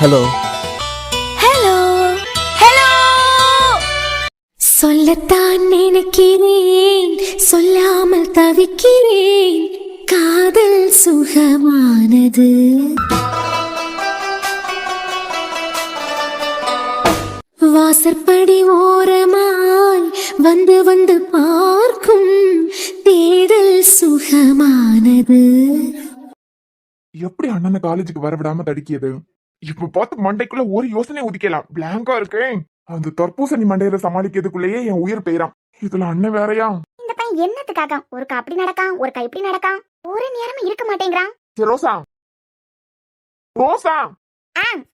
Hello hello hello. சொல்லத்தான் நினைக்கிறேன், சொல்லாமல் தவிக்கிறேன். காதல் சுகமானது. வாசற்படி ஓரமாய் வந்து வந்து பார்க்கும் தேடல் சுகமானது. எப்படி அண்ணனை காலேஜுக்கு வர விடாம தடுக்கியது? இப்ப பார்த்து மண்டைக்குள்ள ஒரு யோசனை உதிக்கலாம். பிளாங்கா இருக்கேன். அந்த தர்பூசணி மண்டையில சமாளிக்கிறதுக்குள்ளேயே என் உயிர் பெயரான். இதுல அண்ணன் வேறையா? இந்த பையன் என்னத்துக்காக ஒருக்கா அப்படி நடக்கான், ஒருக்கா இப்படி நடக்கான், ஒரு நேரமும் இருக்க மாட்டேங்கிறான். சரி, ரோசா ரோசா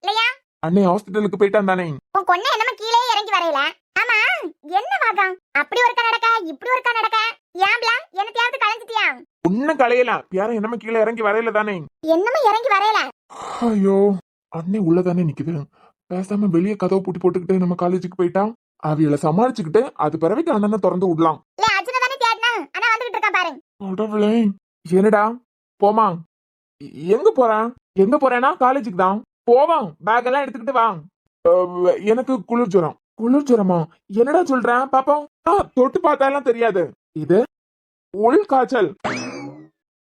இல்லையா? அண்ணே ஹாஸ்பிட்டலுக்கு போயிட்டான் தானே? உன் கொன்ன என்னமா கீழே இறங்கி வரையில? ஆமா, என்ன வாகம்? அப்படி ஒருக்கா நடக்கா, இப்படி ஒருக்கா நடக்கா. ஏன்ல என்னத்தையாவது கலைஞ்சிட்டியா? ஒன்னும் கலையலாம். யாரும் என்னமா கீழே இறங்கி வரையில தானே? என்னமா இறங்கி வரையில? ஐயோ, அண்ணே உள்ளதானே நிக்குது. பேசாம வெளியே கதவை பூட்டி போட்டுக்கிட்டு நம்ம காலேஜுக்கு போயிட்டான். அவியலை சமாளிச்சுக்கிட்டு அது பிறகு அண்ணனை திறந்து விடலாம். இல்ல அர்ஜுன தானே தேடினா, ஆனா வந்துகிட்டு இருக்கான் பாரு. உடவுளே, என்னடா போமா? எங்க போறான்? எங்க போறேன்னா காலேஜுக்கு தான் போவான். பேக் எல்லாம் எடுத்துக்கிட்டு வா. எனக்கு குளிர் ஜுரம். குளிர் ஜுரமா? என்னடா சொல்றேன் பாப்போம். தொட்டு பார்த்தாலாம் தெரியாது. இது உள் காய்ச்சல்.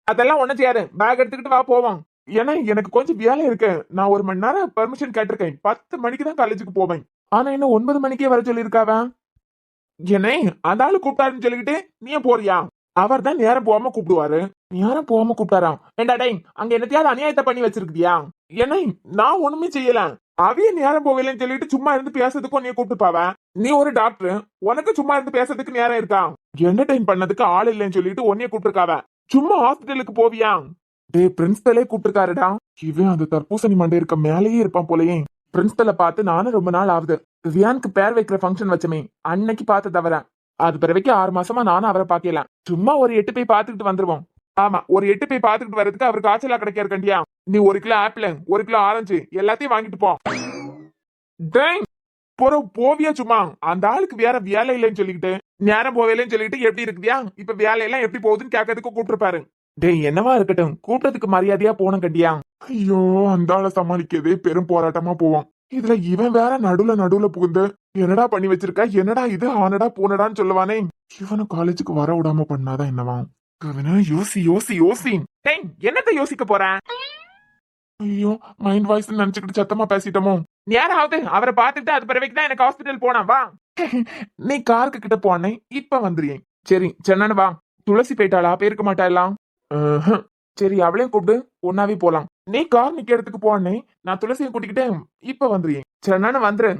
அதெல்லாம் ஒண்ணு செய்யாரு. பேக் எடுத்துக்கிட்டு வா போவான். ஏன்னா எனக்கு கொஞ்சம் வேலை இருக்கு. நான் 1 மணி நேரம் பெர்மிஷன் கேட்டிருக்கேன். 10 மணிக்கு தான் காலேஜுக்கு போவேன். ஆனா என்ன 9 மணிக்கே வர சொல்லியிருக்காவ. என்னை அந்த ஆளு கூப்பிட்டாருன்னு சொல்லிக்கிட்டு நீ போறியா? அவர் தான் நேரம் போகாம கூப்பிடுவாரு. நேரம் போகாம கூப்பிட்டாராம். ஏண்டா டேய், அங்க என்னத்தையாவது அநியாயத்தை பண்ணி வச்சிருக்கியா? என்னை நான் ஒண்ணுமே செய்யல. அவைய நேரம் போகலன்னு சொல்லிட்டு சும்மா இருந்து பேசுறதுக்கும் நீ கூப்பிட்டுப்பாவ. நீ ஒரு டாக்டர், உனக்கு சும்மா இருந்து பேசுறதுக்கு நேரம் இருக்கா? என்டர்டைன் பண்ணதுக்கு ஆள் இல்லைன்னு சொல்லிட்டு உன்னைய கூப்பிட்டுருக்காவ. சும்மா ஹாஸ்பிட்டலுக்கு போவியா? டேய், பிரின்சிபலே கூப்பிட்டுருக்காருடா. இவன் அந்த தர்பூசணி மண்டை இருக்க மேலேயே இருப்பான் போலயே. பிரின்சிபலை பார்த்து நானும் ரொம்ப நாள் ஆகுது. வியானுக்கு பேர் வைக்கிற ஃபங்க்ஷன் வச்சமே, அன்னைக்கு பார்த்து தவிர அது பிறகு 6 மாசமா நானும் அவரை பாக்கல. சும்மா ஒரு 8 போய் பாத்துக்கிட்டு வந்துருவோம். ஆமா, ஒரு 8 போய் பாத்துக்கிட்டு வரதுக்கு அவருக்கு காய்ச்சலா கிடைக்காரு கண்டியா? நீ 1 கிலோ ஆப்பிள், 1 கிலோ ஆரஞ்சு எல்லாத்தையும் வாங்கிட்டு போ. டேய், போவியா? சும்மா அந்த ஆளுக்கு வேற வேலை இல்லைன்னு சொல்லிக்கிட்டு நேரம் போவேலன்னு சொல்லிட்டு எப்படி இருக்குதியா? இப்ப வேலையெல்லாம் எப்படி போகுதுன்னு கேட்கறதுக்கு கூப்பிட்டுருப்பாரு. டேய், என்னவா இருக்கட்டும், கூப்பிட்டதுக்கு மரியாதையா போன கண்டியா? ஐயோ, அந்த ஆளை சமாளிக்கவே பெரும் போராட்டமா போவான். இதுல இவன் வேற நடுவுல புகுந்து என்னடா பண்ணி வச்சிருக்க, என்னடா இது, ஆனடா போனடான்னு சொல்லுவானே. இவனை காலேஜுக்கு வர விடாம பண்ணாதான் என்னவா? யோசி யோசி யோசி. டேய், என்னத்த யோசிக்க போற? ஐயோ, மைண்ட் வாய்ஸ் நினைச்சுக்கிட்டு சத்தமா பேசிட்டோமோ. யாராவது அவரை பார்த்துட்டு அது பிறகு தான் எனக்கு ஹாஸ்பிட்டல் போனா வா. நீ காருக்கு கிட்ட போனே, இப்ப வந்துறியே. சரி சென்னு வா. துளசி போயிட்டாளா? போயிருக்க மாட்டாலாம். சரி, அவளையும் கூப்பிடு, ஒன்னாவே போலாம். நீ கார் நிக்க இடத்துக்கு போனே, நான் துளசியை கூட்டிக்கிட்டேன். இப்ப வந்துறியே. சென்னு வந்துரு.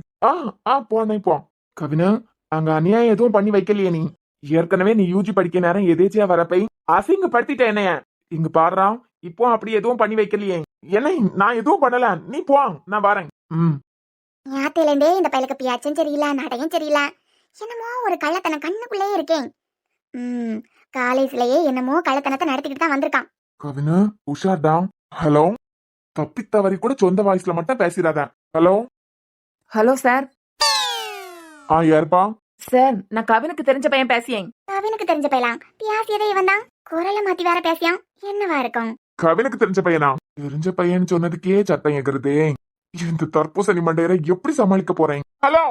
போனே போ. கவினா, அங்க அநியாயம் எதுவும் பண்ணி வைக்கலையே நீ? ஏற்கனவே நீ யூஜி படிக்க நேரம் எதேச்சியா வரப்பை அசிங்கப்படுத்திட்ட என்னைய. இங்க பாடுறான், இப்போ அப்படி எதுவும் பண்ணி வைக்கலையே. என்ன, நான் எதுவும் பண்ணல. நீ போ, நான் வரேன். ஞாத்திலேந்தே இந்த பையலுக்கு பியாச்சும் சரியில்லை, நடையும் சரியில்லை. என்னமோ ஒரு கள்ளத்தனம் கண்ணுக்குள்ளே இருக்கேன். காலேஜ்லயே என்னமோ கள்ளத்தனத்தை நடத்திக்கிட்டு தான் வந்திருக்கான். கவினா, உஷார்டா. ஹலோ, தப்பித்தவரை கூட சொந்த வாய்ஸ்ல மட்டும் பேசிடாத. ஹலோ. Hello sir. யாருப்பா? சார், நான் கவினுக்கு தெரிஞ்ச பையன் பேசியேன். கவினுக்கு தெரிஞ்ச பையலாம் பியாசியதே இவன் தான். குரலை மாத்தி வேற பேசியான். என்னவா இருக்கும்? கவினுக்கு தெரிஞ்ச பையனா? தெரிஞ்ச பையன் சொன்னதுக்கே சத்தம் கேக்குறதே. இந்த தர்பூசணி மண்டையரை எப்படி சமாளிக்க போறேன்? ஹலோ.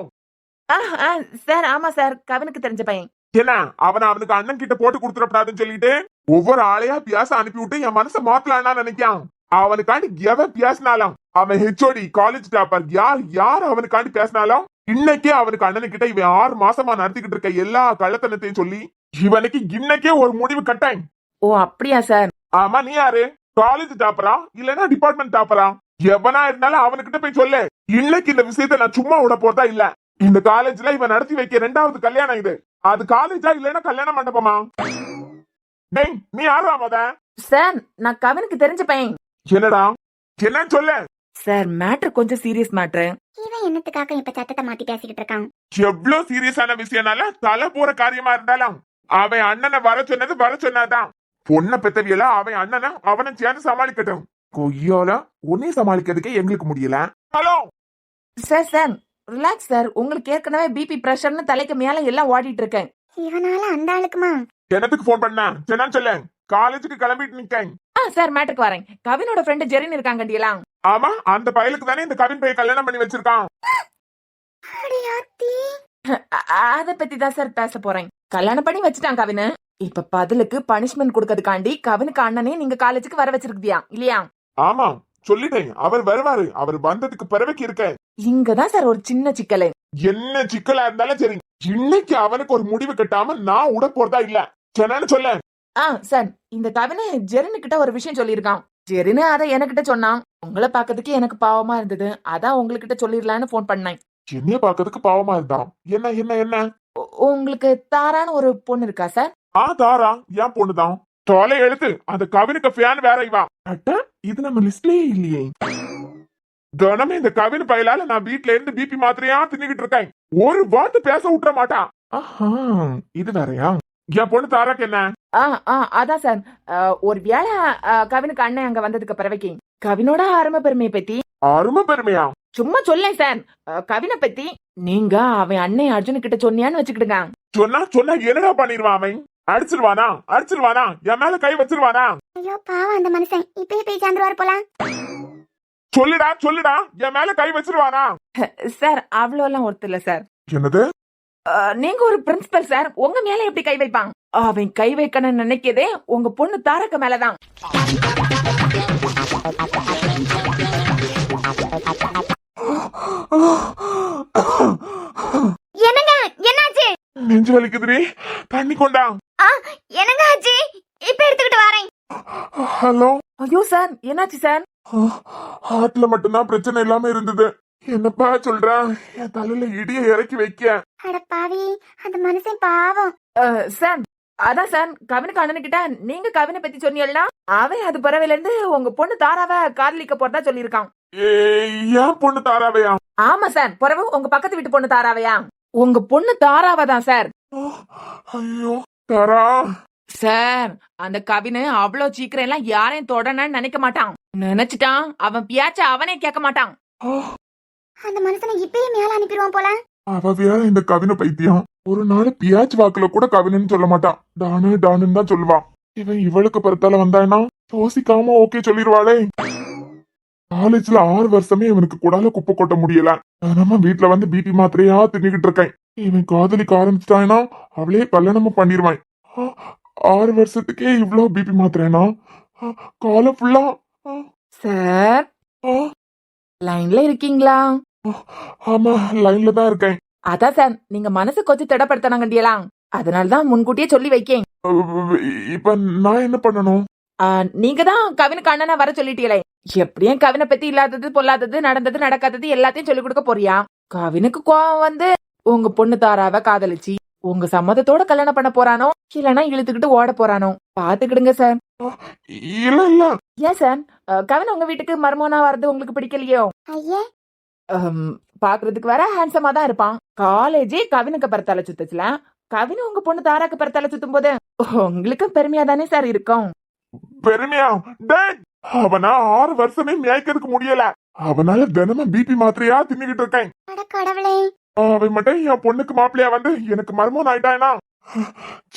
சார், ஆமா சார், கவினுக்கு தெரிஞ்ச பையன். என்ன, அவனுக்கு அண்ணன் கிட்ட போட்டு கொடுத்துடப்படாதுன்னு சொல்லிட்டு ஒவ்வொரு ஆளையா பியாச அனுப்பி விட்டு என் மனசை மாத்தலான்னா நினைக்கான். அவனுக்காண்டி எவன் பேசினாலும், அவன் ஹெச்ஓடி காலேஜ் டாப்பர், யார் அவனுக்காண்டி பேசினாலும் இன்னைக்கே அவனுக்கு அண்ணனு கிட்ட இவன் 6 மாசமா நடத்திக்கிட்டு இருக்க எல்லா கள்ளத்தனத்தையும் சொல்லி இவனுக்கு இன்னைக்கே ஒரு முடிவு கட்டாய். ஓ, அப்படியா சார்? ஆமா, நீ யாரு? காலேஜ் டாப்பரா இல்லன்னா டிபார்ட்மெண்ட் டாப்பரா? எவனா இருந்தாலும் அவனுக்கிட்ட போய் சொல்லு. இன்னைக்கு இந்த விஷயத்த நான் சும்மா விட போறதா இல்ல. இந்த காலேஜ்ல இவன் நடத்தி வைக்க 2வது கல்யாணம் இது. அது காலேஜா இல்லன்னா கல்யாண மண்டபமா? டேய், நீ யாரா மொத? சார், நான் கவினுக்கு தெரிஞ்ச பையன். என்னடா, என்னன்னு சொல்லு. சார், மேட்ரு கொஞ்சம் சீரியஸ் மேட்ரு. இவன் என்னத்துக்காக இப்ப சத்தத்தை மாத்தி பேசிக்கிட்டு இருக்கான்? எவ்வளவு சீரியஸான விஷயம்னால தலை போற காரியமா இருந்தாலும் அவன் அண்ணனை வர சொன்னதான். பொண்ணை பெத்தவியல அவன் அண்ணனை அவனை சேர்ந்து சமாளிக்கட்டும். கொய்யோல உன்னை சமாளிக்கிறதுக்கே எங்களுக்கு முடியல. Hello sir, relax sir. உங்களுக்கு ஏற்கனவே பிபி பிரஷர்னு தலைக்கு மேல எல்லாம் ஓடிட்டு இருக்கேன். இவனால அந்த ஆளுக்குமா? எனக்கு போன் பண்ண என்னன்னு சொல்லு. காலேஜுக்கு கிளம்பிட்டு நிக்கேன். சார், மேட்ருக்கு வரேன். கவினோட ஃப்ரெண்ட் ஜெரின் இருக்காங்க. ஆமா, அந்த பயலுக்கு தானே இந்த கவின் பைய கல்யாணம் பண்ணி வச்சிருக்கான். அடியாத்தி. அத பத்தி தான் சார் பேச போறேன். கல்யாணம் பண்ணி வச்சுட்டான் கவினு. இப்ப பதிலுக்கு பனிஷ்மெண்ட் கொடுக்கறதுக்காண்டி கவினுக்கு அண்ணனே நீங்க காலேஜுக்கு வர வச்சிருக்கியா இல்லையா? ஆமா, சொல்லிட்டேன். அவர் வருவாரு. அவர் வந்ததுக்கு பிறகு இருக்க. இங்கதான் சார் ஒரு சின்ன சிக்கலே. என்ன சிக்கலா இருந்தாலும் சரி, இன்னைக்கு அவனுக்கு ஒரு முடிவு கட்டாம நான் உட போறதா இல்ல. என்னன்னு சொல்ல. சார், இந்த கவினு ஜெரினு கிட்ட ஒரு விஷயம் சொல்லியிருக்கான். ஜெரினு அதை எனக்கிட்ட சொன்னான். உங்களை பாக்கிறதுக்கு எனக்கு பாவமா இருந்தது, அதான் உங்ககிட்ட சொல்லிடலான்னு போன் பண்ணேன். என்னைய பாக்கிறதுக்கு பாவமா இருந்தான். என்ன என்ன என்ன? உங்களுக்கு தாரான்னு ஒரு பொண்ணு இருக்கா சார்? தாரா என் பொண்ணுதான். தொலை எழுத்து அந்த கவினுக்கு ஃபேன் வேற இவா. அட்ட, இது நம்ம லிஸ்ட்லயே இல்லையே. தினமே இந்த கவின் பயலால நான் வீட்ல இருந்து பிபி மாத்திரையா தின்னுகிட்டு இருக்கேன். ஒரு வார்த்தை பேச விட்டுற மாட்டான். ஆஹா, இது வேறயா? என் பொண்ணு தாராக்கு என்ன? அதான் சார், ஒரு வேளை கவினுக்கு அண்ணன் அங்க வந்ததுக்கு பிறவைக்கு கவினோட அருமை பெருமையை பத்தி. அருமை பெருமையா? சும்மா சொல்லேன் சார். கவினை பத்தி நீங்க அவன் அண்ணன் அர்ஜுன் கிட்ட சொன்னியான்னு வச்சுக்கிடுங்க. சொன்னா என்னடா பண்ணிருவான் அவன்? அடிச்சிருவானா? என் மேல கை வச்சிருவானா? ஐயோ பாவம் அந்த மனுஷன். இப்பயே போய் சேர்ந்துருவாரு போல. சொல்லுடா, என் மேல கை வச்சிருவானா? சார், அவ்வளவு எல்லாம் ஒருத்தர் இல்ல சார். என்னது? நீங்க ஒரு பிரின்சிபல் சார், உங்க மேல எப்படி கை வைப்பான்? அவன் கை வைக்கணும்னு நினைக்கதே உங்க பொண்ணு தாரக்க மேலதான். என்னங்க என்னாச்சு? நெஞ்சு வலிக்குதுடி, தண்ணி கொண்டா. என்னங்க ஆச்சு? இப்ப எடுத்துக்கிட்டு வரேன். ஹலோ. ஐயோ சார், என்னாச்சு சார்? ஹார்ட்ல மட்டும்தான் பிரச்சனை இல்லாம இருந்தது. என்னப்பா சொல்ற? என் தலையில இடிய இறக்கி வைக்க. அட பாவி, அந்த மனுஷன் பாவம். சார், அதான் சார், கவினுக்கு அண்ணன் கிட்ட நீங்க கவினை பத்தி சொன்னீங்களா? அவன் அது பறவையில இருந்து உங்க பொண்ணு தாராவ காதலிக்க போறதா சொல்லியிருக்கான். ஏன் பொண்ணு தாராவையா? ஆமா சார், பிறகு உங்க பக்கத்து வீட்டு பொண்ணு தாராவையா? உங்க பொண்ணு தாராவதான் சார். ஐயோ தாரா. சார், அந்த கவினு அவ்வளவு சீக்கிரம் எல்லாம் யாரையும் தொடனன்னு நினைக்க மாட்டான். நினைச்சிட்டான் அவன் பியாச்ச அவனே கேட்க மாட்டான். அந்த மனுஷனை இப்பயே மேல அனுப்பிடுவான் போல. அவ வேற இந்த கவின பைத்தியம். ஒரு நாள் பியாச்சு வாக்குல கூட கவினன்னு சொல்ல மாட்டான். டானுன்னு தான் சொல்லுவான். இவன் இவளுக்கு பிறத்தால வந்தானா யோசிக்காம ஓகே சொல்லிருவாளே. காலேஜ்ல 6 வருஷமே இவனுக்கு கூடால குப்பை கொட்ட முடியல. நம்ம வீட்டுல வந்து பிபி மாத்திரையா தின்னுகிட்டு இருக்கேன். இவன் காதலிக்க ஆரம்பிச்சிட்டானா அவளே கல்யாணமும் பண்ணிருவான். 6 வருஷத்துக்கே இவ்வளவு பிபி மாத்திரேனா? காலம் ஃபுல்லா. சார், லைன்ல இருக்கீங்களா? ஆமா, லைன்ல தான் இருக்கேன். அதான் சார், நீங்க மனசு கொஞ்சம் திடப்படுத்தினாங்கண்டியலாம், அதனாலதான் முன்கூட்டியே சொல்லி வைக்கேன். இப்ப நான் என்ன பண்ணணும்? நீங்க தான் கவினுக்கு அண்ணனா வர சொல்லிட்டீங்களே. எப்படியும் கவினை பத்தி இல்லாதது பொல்லாதது நடந்தது நடக்காதது எல்லாத்தையும் சொல்லி கொடுக்க போறியா? கவினுக்கு கோவம் வந்து உங்க பொண்ணு தாராவ காதலிச்சு உங்க சம்மதத்தோட கல்யாணம் பண்ண போறானோ, இல்லனா இழுத்துக்கிட்டு ஓட போறானோ பாத்துக்கிடுங்க சார். இல்ல. ஏன் சார், கவின் உங்க வீட்டுக்கு மருமகனா வர்றது உங்களுக்கு பிடிக்கலையோ? ஐயே, பாக்குறதுக்கு வேற ஹேண்ட்ஸமா தான் இருப்பான். காலேஜே கவினுக்கு பிறத்தால சுத்துச்சுல, கவின் உங்க பொண்ணு தாராக்கு பிறத்தால சுத்தும் போது உங்களுக்கு பெருமையா தானே சார் இருக்கும். பெருமையா? அவனா 6 வருஷமே மேய்க்கிறதுக்கு முடியல. அவனால தினமும் பிபி மாத்திரையா தின்னுகிட்டு இருக்கேன். அட கடவுளே. அவன் மட்டும் என் பொண்ணுக்கு மாப்பிள்ளையா வந்து எனக்கு மர்மம் ஆயிட்டானா?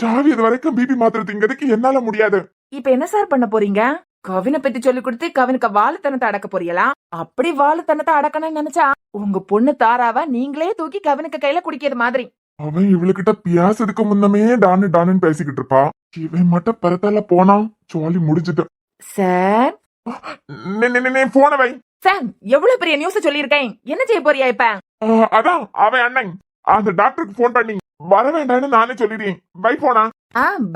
சாவி இது வரைக்கும் பிபி மாத்திரை திங்கிறதுக்கு என்னால முடியாது. இப்ப என்ன சார் பண்ண போறீங்க? கவினை பத்தி சொல்லி கொடுத்து கவினுக்கு வாழுத்தனத்தை அடக்க போறீங்களா? அப்படி வாழுத்தனத்தை அடக்கணும்னு நினைச்சா உங்க பொண்ணு தாராவ நீங்களே தூக்கி கவினுக்கு கையில குடிக்கிறது மாதிரி. அவன் இவளுக்கிட்ட பேசுறதுக்கு முன்னமே டான்னு பேசிக்கிட்டு இருப்பா. இவன் மட்டும் பரத்தால போனா ஜாலி முடிஞ்சுட்டு. சார், போன வை. சார், எவ்வளவு பெரிய நியூஸ் சொல்லியிருக்கேன், என்ன செய்ய போறியா இப்ப? அதான் அவன் அண்ணன் அந்த டாக்டருக்கு போன் பண்ணி வர வேண்டாம்னு நானே சொல்லிடுறேன். பை போனா.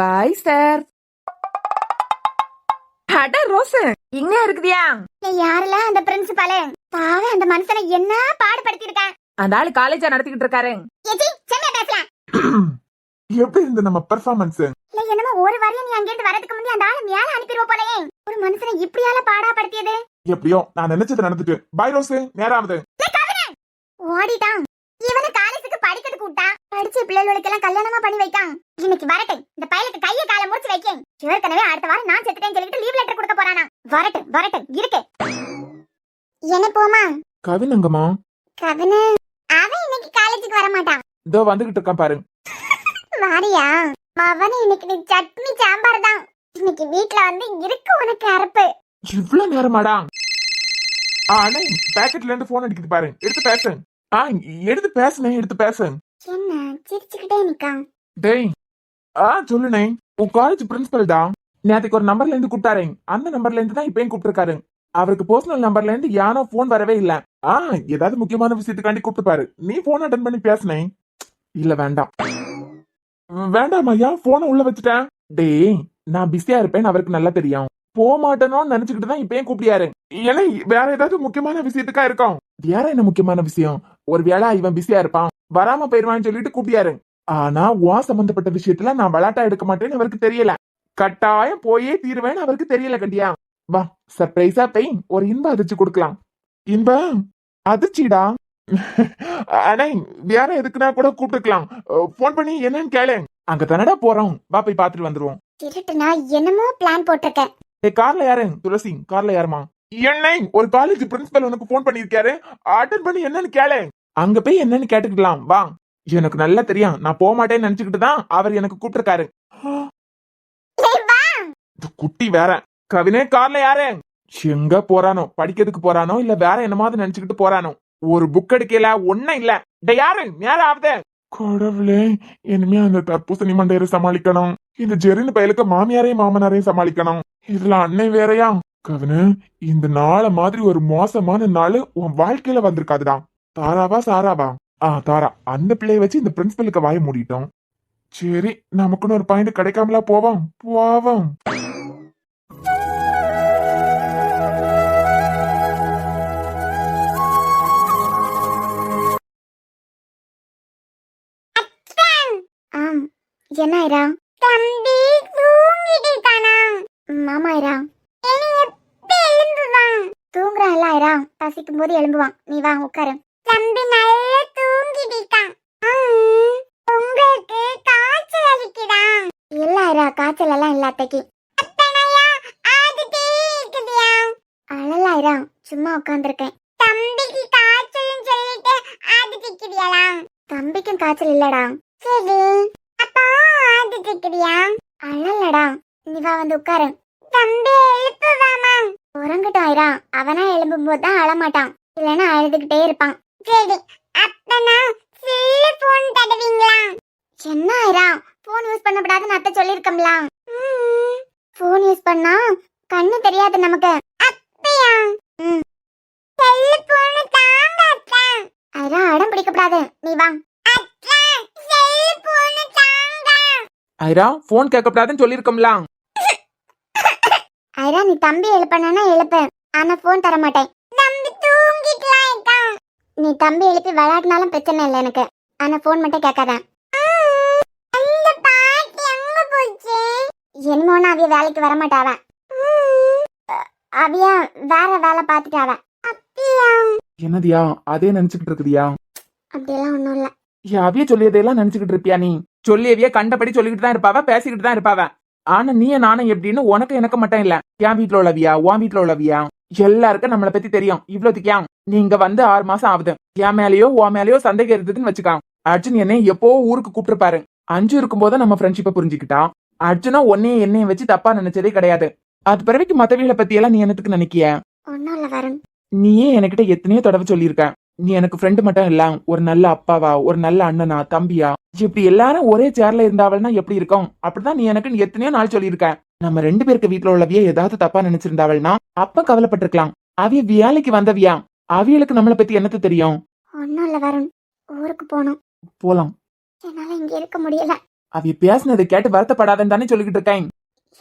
Bye sir. அட ரோஸ், இங்க இருக்குதியா? யாருல அந்த பிரின்சிபால்? பாவம் அந்த மனுஷனை என்ன பாடுபடுத்தி இருக்கான். அந்த ஆளு காலேஜா நடத்திக்கிட்டு இருக்காரு. எப்படி இந்த நம்ம பெர்ஃபார்மன்ஸ்? இல்ல என்னமோ ஒரு வரையும் நீ அங்கிருந்து வரதுக்கு முன்னாடி அந்த ஆளு மேல அனுப்பிடுவ போலயே. ஒரு மனுஷனை இப்படியால பாடாப்படுத்தியது. எப்படியோ நான் நினைச்சது நடந்துட்டு. பை ரோஸ், நேராவது. ஓடிட்டான். இவனை காலேஜுக்கு படிக்கிறதுக்கு கூட்டா. படிச்ச பிள்ளைகளுக்கு எல்லாம் கல்யாணமா பண்ணி வைக்கான். இன்னைக்கு வரட்டும், இந்த பையலுக்கு கைய காலை முடிச்சு வைக்கேன். ஏற்கனவே அடுத்த வாரம் நான் செத்துட்டேன்னு சொல்லிட்டு லீவ் லெட்டர் கொடுக்க போறானா. வரட்டும் இருக்கு. என்ன போமா? கவின் எங்கம்மா? கவின் அவன் இன்னைக்கு காலேஜுக்கு வர மாட்டான். இதோ வந்துகிட்டு இருக்கான் பாரு. வாரியா? அவனே இன்னைக்கு சட்னி சாம்பார் தான். இன்னைக்கு வீட்ல வந்து இருக்கு உனக்கு அறுப்பு. இவ்வளவு நேரமாடா? அண்ணே பேக்கெட்ல இருந்து போன் அடிக்குது பாரு, எடுத்து பேசு. ஆ எடுத்து பேசுனேன், எடுத்து பேசு. என்ன சிரிச்சுக்கிட்டே நிக்கான்? டேய் சொல்லுனே, உன் காலேஜ் பிரின்சிபல் தான் நேற்றுக்கு ஒரு நம்பர்ல இருந்து கூப்பிட்டாரு. அந்த நம்பர்ல இருந்து தான் இப்பயும் கூப்பிட்டுருக்காரு. அவருக்கு பர்சனல் நம்பர்ல இருந்து யானோ போன் வரவே இல்ல. ஏதாவது முக்கியமான விஷயத்துக்காண்டி கூப்பிட்டுப்பாரு. நீ போன் அட்டன் பண்ணி பேசுனேன். இல்ல வேண்டாம். வேண்டாம் ஐயா, போனை உள்ள வச்சுட்டேன். டேய் நான் பிஸியா இருப்பேன்னு அவருக்கு நல்லா தெரியும். போக மாட்டேனோன்னு நினைச்சுக்கிட்டு தான் இப்பயும் கூப்பிடியாரு. ஏன்னா வேற ஏதாவது முக்கியமான விஷயத்துக்கா இருக்கும். வேற என்ன முக்கியமான விஷயம்? ஒருவேளை இவன் பிஸியா இருப்பான், வராம போயிருவான்னு சொல்லிட்டு கூப்பிடியாரு. ஆனா உன் சம்பந்தப்பட்ட விஷயத்துல நான் விளையாட்டா எடுக்க மாட்டேன்னு அவருக்கு தெரியல. கட்டாயம் போயே தீருவேன்னு அவருக்கு தெரியல. கண்டியா வா, சர்ப்ரைஸா போய் ஒரு இன்ப அதிர்ச்சி கொடுக்கலாம். இன்ப அதிர்ச்சிடா. அண்ணே வேற எதுக்குன்னா கூட கூப்பிட்டுக்கலாம். போன் பண்ணி என்னன்னு கேளு. அங்க தானடா போறோம், வா போய் பாத்துட்டு வந்துருவோம். திருட்டுனா என்னமோ பிளான் போட்டிருக்கேன். கார்ல யாரு? துளசி கார்ல யாருமா? என்னை ஒரு காலேஜ் பிரின்சிபல் உனக்கு போன் பண்ணிருக்காரு, அட்டன் பண்ணி என்னன்னு கேளு. அங்க போய் என்னன்னு கேட்டுக்கலாம் வா. எனக்கு நல்லா தெரியும், நான் போக மாட்டேன்னு நினைச்சுக்கிட்டு தான் அவர் எனக்கு கூப்பிட்டுருக்காரு. குட்டி வேற. கவினே கார்ல யாரு? எங்க போறானோ, படிக்கிறதுக்கு போறானோ இல்ல வேற என்னமாவது நினைச்சுக்கிட்டு போறானோ. ஒரு புக் எடுக்கல, ஒன்னும் இல்ல. யாரு நேரம் ஆகுது. கடவுளே, இனிமே அந்த தர்பூசணி மண்டையரை சமாளிக்கணும், இந்த ஜெரின் பயலுக்கு மாமியாரையும் மாமனாரையும் சமாளிக்கணும், இதுல அன்னை வேறையா. கவினு, இந்த நாளை மாதிரி ஒரு மோசமான நாள் உன் வாழ்க்கையில வந்திருக்காதுடா. தாராவா சாராவா? தாரா. அந்த பிள்ளைய வச்சு இந்த பிரின்சிபலுக்கு வாய மூடிட்டோம். சரி, நமக்குன்னு ஒரு பாயிண்ட் கிடைக்காமலா போவோம். போவோம். என்ன ஆயிரா? தம்பி தூங்கிட்டு இருக்கானா? மாமா ஆயிரா தூங்குறான். இல்ல ஆயிரா, பசிக்கும் போது எழும்புவான். நீ வா உட்காரு. தம்பி நல்லா தூங்கிட்டு இருக்கான். உங்களுக்கு காய்ச்சல் அடிக்குதா? இல்ல ஆயிரா, காய்ச்சல் எல்லாம் இல்ல அத்தைக்கு. அழல ஆயிரா, சும்மா உட்காந்துருக்கேன். தம்பிக்கு காய்ச்சல் சொல்லிட்டு அது திக்குதியா? தம்பிக்கும் காய்ச்சல் இல்லடா. சரி அப்பா அது திக்குதியா? அழலடா, நீ வா வந்து உட்காரு. தம்பி எழுப்புவாமா? உறங்கட்டும் ஆயிரா, அவனா எழும்பும் போது தான் அழமாட்டான், இல்லைன்னா அழுதுகிட்டே இருப்பான். சரி அப்பனா சில்லு போன் தடவீங்களா? என்ன ஆயிரா, போன் யூஸ் பண்ணக்கூடாதுன்னு அத்தை சொல்லிருக்கோம்ல. போன் யூஸ் பண்ணா கண்ணு தெரியாது நமக்கு. அப்படியா? செல்லு போன் தாங்க அத்தை. ஆயிரா அடம் பிடிக்கப்படாது, நீ வா. அத்தை செல்லு போன் தாங்க. ஐரா போன் கேட்கக்கூடாதுன்னு சொல்லிருக்கோம்ல. ஐரா நீ தம்பி எழுப்பனா எழுப்பு, ஆனா போன் தர மாட்டேன். தம்பி தூங்கிட்டுலாம் இருக்கான். நீ தம்பி எழுப்பி விளையாடினாலும் பிரச்சனை இல்லை எனக்கு, ஆனா போன் மட்டும் கேட்காத. அந்த பாட்டி எங்க போச்சு? என்னமோனா அவிய வேலைக்கு வர மாட்டாவ. அவிய வேற வேலை பார்த்துட்டாவ. அப்படியா? என்னதியா அதே நினைச்சுக்கிட்டு இருக்குதியா? அப்படியெல்லாம் ஒண்ணும் இல்ல. அவிய சொல்லியதையெல்லாம் நினைச்சுக்கிட்டு இருப்பியா நீ? சொல்லியவிய கண்டபடி சொல்லிக்கிட்டு தான் இருப்பாவ, பேசிக்கிட்டு தான் இருப்பாவ. ஆனா நீ நானும் எப்படின்னு உனக்கு எனக்கு மட்டும் இல்ல, என் வீட்டுல உள்ளவியா உன் வீட்டுல உள்ளவியா எல்லாருக்கும் நம்மளை பத்தி தெரியும். இவ்வளவுக்கா நீ இங்க வந்து 6 மாசம் ஆகுது. என் மேலயோ உன் மேலயோ சந்தேகம் இருந்ததுன்னு வச்சுக்கான். அர்ஜுன் என்னை எப்போ ஊருக்கு கூப்பிட்டுருப்பாரு. 5 இருக்கும் போது நம்ம ஃப்ரெண்ட்ஷிப்பை புரிஞ்சுக்கிட்டான். அர்ஜுனா என்னைய வச்சு தப்பா நினைச்சதே கிடையாது. அது பிறகு மத்தவங்களை பத்தி எல்லாம் நீ என்னத்துக்கு நினைக்கிய? ஒண்ணும் இல்ல வருண். நீயே என்கிட்ட எத்தனையோ தடவை சொல்லியிருக்க, நீ எனக்கு ஃப்ரெண்டு மட்டும் இல்ல, ஒரு நல்ல அப்பாவா, ஒரு நல்ல அண்ணனா, தம்பியா, இப்படி எல்லாரும் ஒரே சேர்ல இருந்தாவள்னா எப்படி இருக்கும்? அப்படிதான் நீ எனக்கு எத்தனையோ நாள் சொல்லியிருக்க. நம்ம 2 பேருக்கு வீட்டுல உள்ளவிய ஏதாவது தப்பா நினைச்சிருந்தாவள்னா அப்ப கவலைப்பட்டிருக்கலாம். அவிய வேலைக்கு வந்தவியா, அவியலுக்கு நம்மளை பத்தி என்னத்து தெரியும்? ஒண்ணும் இல்ல வருண், ஊருக்கு போகணும். போலாம். என்னால இங்க இருக்க முடியல. அவிய பேசினதை கேட்டு வருத்தப்படாதன்னு தானே சொல்லிக்கிட்டு இருக்கேன்.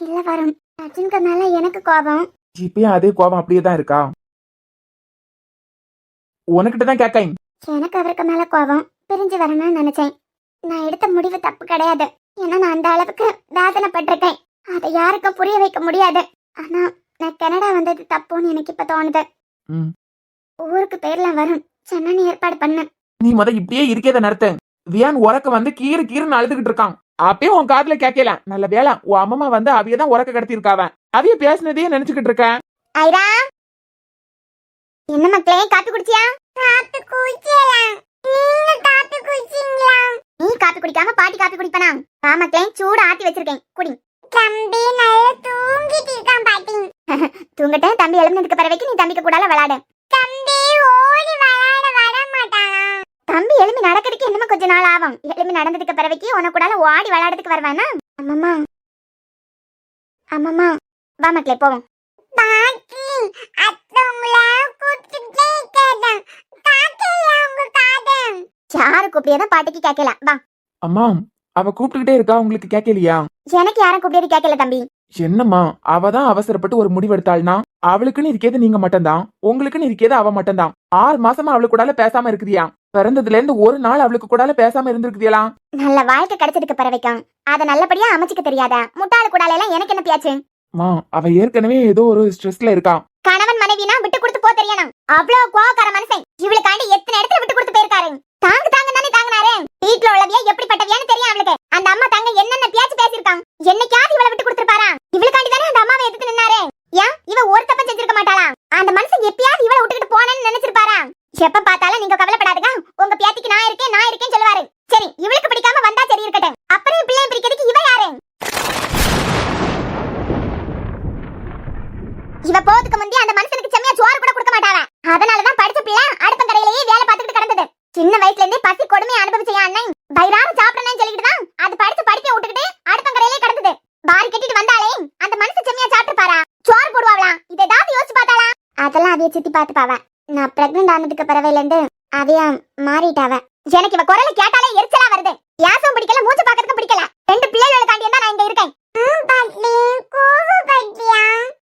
இல்ல வருண், அர்ஜுனுக்கு மேல எனக்கு கோபம். இப்பயும் அதே கோபம் அப்படியே தான் இருக்கா? உனக்கிட்ட தான் கேட்கேன். எனக்கு அவருக்கு மேல கோபம். பிரிஞ்சு வரணும்னு நினைச்சேன். நான் எடுத்த முடிவு தப்பு கிடையாது. ஏன்னா நான் அந்த அளவுக்கு வேதனைப்பட்டிருக்கேன். அதை யாருக்கும் புரிய வைக்க முடியாது. ஆனா நான் கனடா வந்தது தப்புன்னு எனக்கு இப்ப தோணுது. ஊருக்கு பேர்லாம் வரும், சென்னை ஏற்பாடு பண்ண. நீ இப்படியே இருக்கேத நடத்து. வியான் உறக்க வந்து கீறுன்னு அழுதுகிட்டு இருக்கான். அப்பயும் உன் காதுல கேட்கல. நல்ல வேலை உன் அம்மா வந்து அவியதான் உறக்க கடத்தி இருக்காவ. அவிய பேசினதையே நினைச்சுக்கிட்டு இருக்க. ஐரா என்ன மக்களே, காப்பி குடிச்சியா? காப்பி குடிச்சலாம். நீங்க காப்பி குடிச்சீங்களா? நீ காப்பி குடிக்காம பாட்டி காப்பி குடிப்பனா? வா மக்களே, சூடு ஆத்தி வச்சிருக்கேன், குடி. தம்பி நல்லா தூங்கிட்டு இருக்கான் பாட்டி. தூங்கட்டும், தம்பி எழுந்ததுக்கு பிறகு நீ தம்பிக்கு கூடால விளையாடு. எலும்பி நடக்கிறதுக்கு என்னமா கொஞ்ச நாள் ஆகும். எலும்பி நடந்ததுக்கு பிறகு உனக்கூடால ஓடி விளையாடுறதுக்கு வருவானா? அம்மம்மா அம்மம்மா வா மக்களே போவோம். பாட்டி அத்தவங்கள கூட்டிட்டே கேட்டேன். காக்கல உங்க காது. யாரு கூப்பிடியதா பாட்டிக்கு கேட்கல. வா. அம்மா அவ கூப்பிட்டுக்கிட்டே இருக்கா, உங்களுக்கு கேட்கலையா? எனக்கு யாரும் கூப்பிடியது கேட்கல தம்பி. என்னம்மா அவதான் அவசரப்பட்டு ஒரு முடிவெடுத்தாள்னா அவளுக்குன்னு இருக்கிறது நீங்க மட்டும்தான், உங்களுக்குன்னு இருக்கிறது அவ மட்டும்தான். 6 மாசமா அவளுக்கு கூடால பேசாம இருக்குதியா? பிறந்ததுல இருந்து ஒரு நாள் அவளுக்கு கூடால பேசாம இருந்திருக்குதியலாம். நல்ல வாழ்க்கை கிடைச்சதுக்கு பிறவைக்கும் அதை நல்லபடியா அமைச்சுக்க தெரியாதா? முட்டாளு கூடால எல்லாம் எனக்கு என்ன பியாச்சு? மா அவ ஏற்கனவே ஏதோ ஒரு ஸ்ட்ரெஸ்ல இருக்கா. கணவன் மனைவினா விட்டு கொடுத்து போ தெரியணும். அவ்வளவு கோவக்கார மனுஷன் இவளுக்காண்டி எத்தனை இடத்துல விட்டு கொடுத்து போயிருக்காரு. தாங்க தாங்க தானே தாங்கினாரு. வீட்டுல உள்ளவியா எப்படிப்பட்டவியான்னு தெரியும் அவளுக்கு. அந்த அம்மா தாங்க என்னென்ன பேச்சு பேசிருக்காங்க. என்னைக்காவது இவளை விட்டு கொடுத்துருப்பாரா? இவளுக்காண்டி தானே அந்த அம்மாவை எதிர்த்து நின்னாரு. ஏன் இவ ஒரு தப்ப செஞ்சிருக்க மாட்டாளா? அந்த மனுஷன் எப்பயாவது இவளை விட்டுக்கிட்டு போனேன்னு நினைச்சிருப்பாரா? எப்ப பார்த்தாலும் நீங்க கவலைப்படாதுங்க, உங்க பேத்திக்கு நான் இருக்கேன்னு சொல்லுவாரு. சரி இவளுக்கு பிடிக்காம வந்தா சரி இருக்கட்டும். அப்புறம் பிள்ளைய பிரிக்கிறதுக்கு இவ யாரு? இவ போறதுக்கு முந்தைய அந்த மனுஷனுக்கு செம்மையா சோறு கூட கொடுக்க மாட்டாவ. அதனாலதான் படிச்ச பிள்ளை அடுப்பங்கரையிலேயே வேலை பார்த்துக்கிட்டு கிடந்தது. சின்ன வயசுல இருந்தே பசி கொடுமையை அனுபவிச்ச அண்ணன் வயிறார சாப்பிடணும்னு சொல்லிட்டு தான் அது படிச்ச படிப்பை விட்டுக்கிட்டு அடுப்பங்கரையிலே கிடந்தது. பாரி கட்டிட்டு வந்தாலே அந்த மனுஷன் செம்மையா சாப்பிட்டுப்பாரா? சோறு போடுவாங்களாம். இதை ஏதாவது யோசிச்சு பார்த்தாளா? அதெல்லாம் அதைய சுத்தி பார்த்துப்பாவ. நான் பிரெக்னன்ட் ஆனதுக்கு பிறவையில இருந்து அதைய மாறிட்டாவ. எனக்கு இவ குரலை கேட்டாலே எரிச்சலா வருது. யாசம் பிடிக்கல, மூச்சு பார்க்கறதுக்கு பிடிக்கல. 2 பிள்ளைகளுக்காண்டி தான் நான் இங்க இருக்கேன்.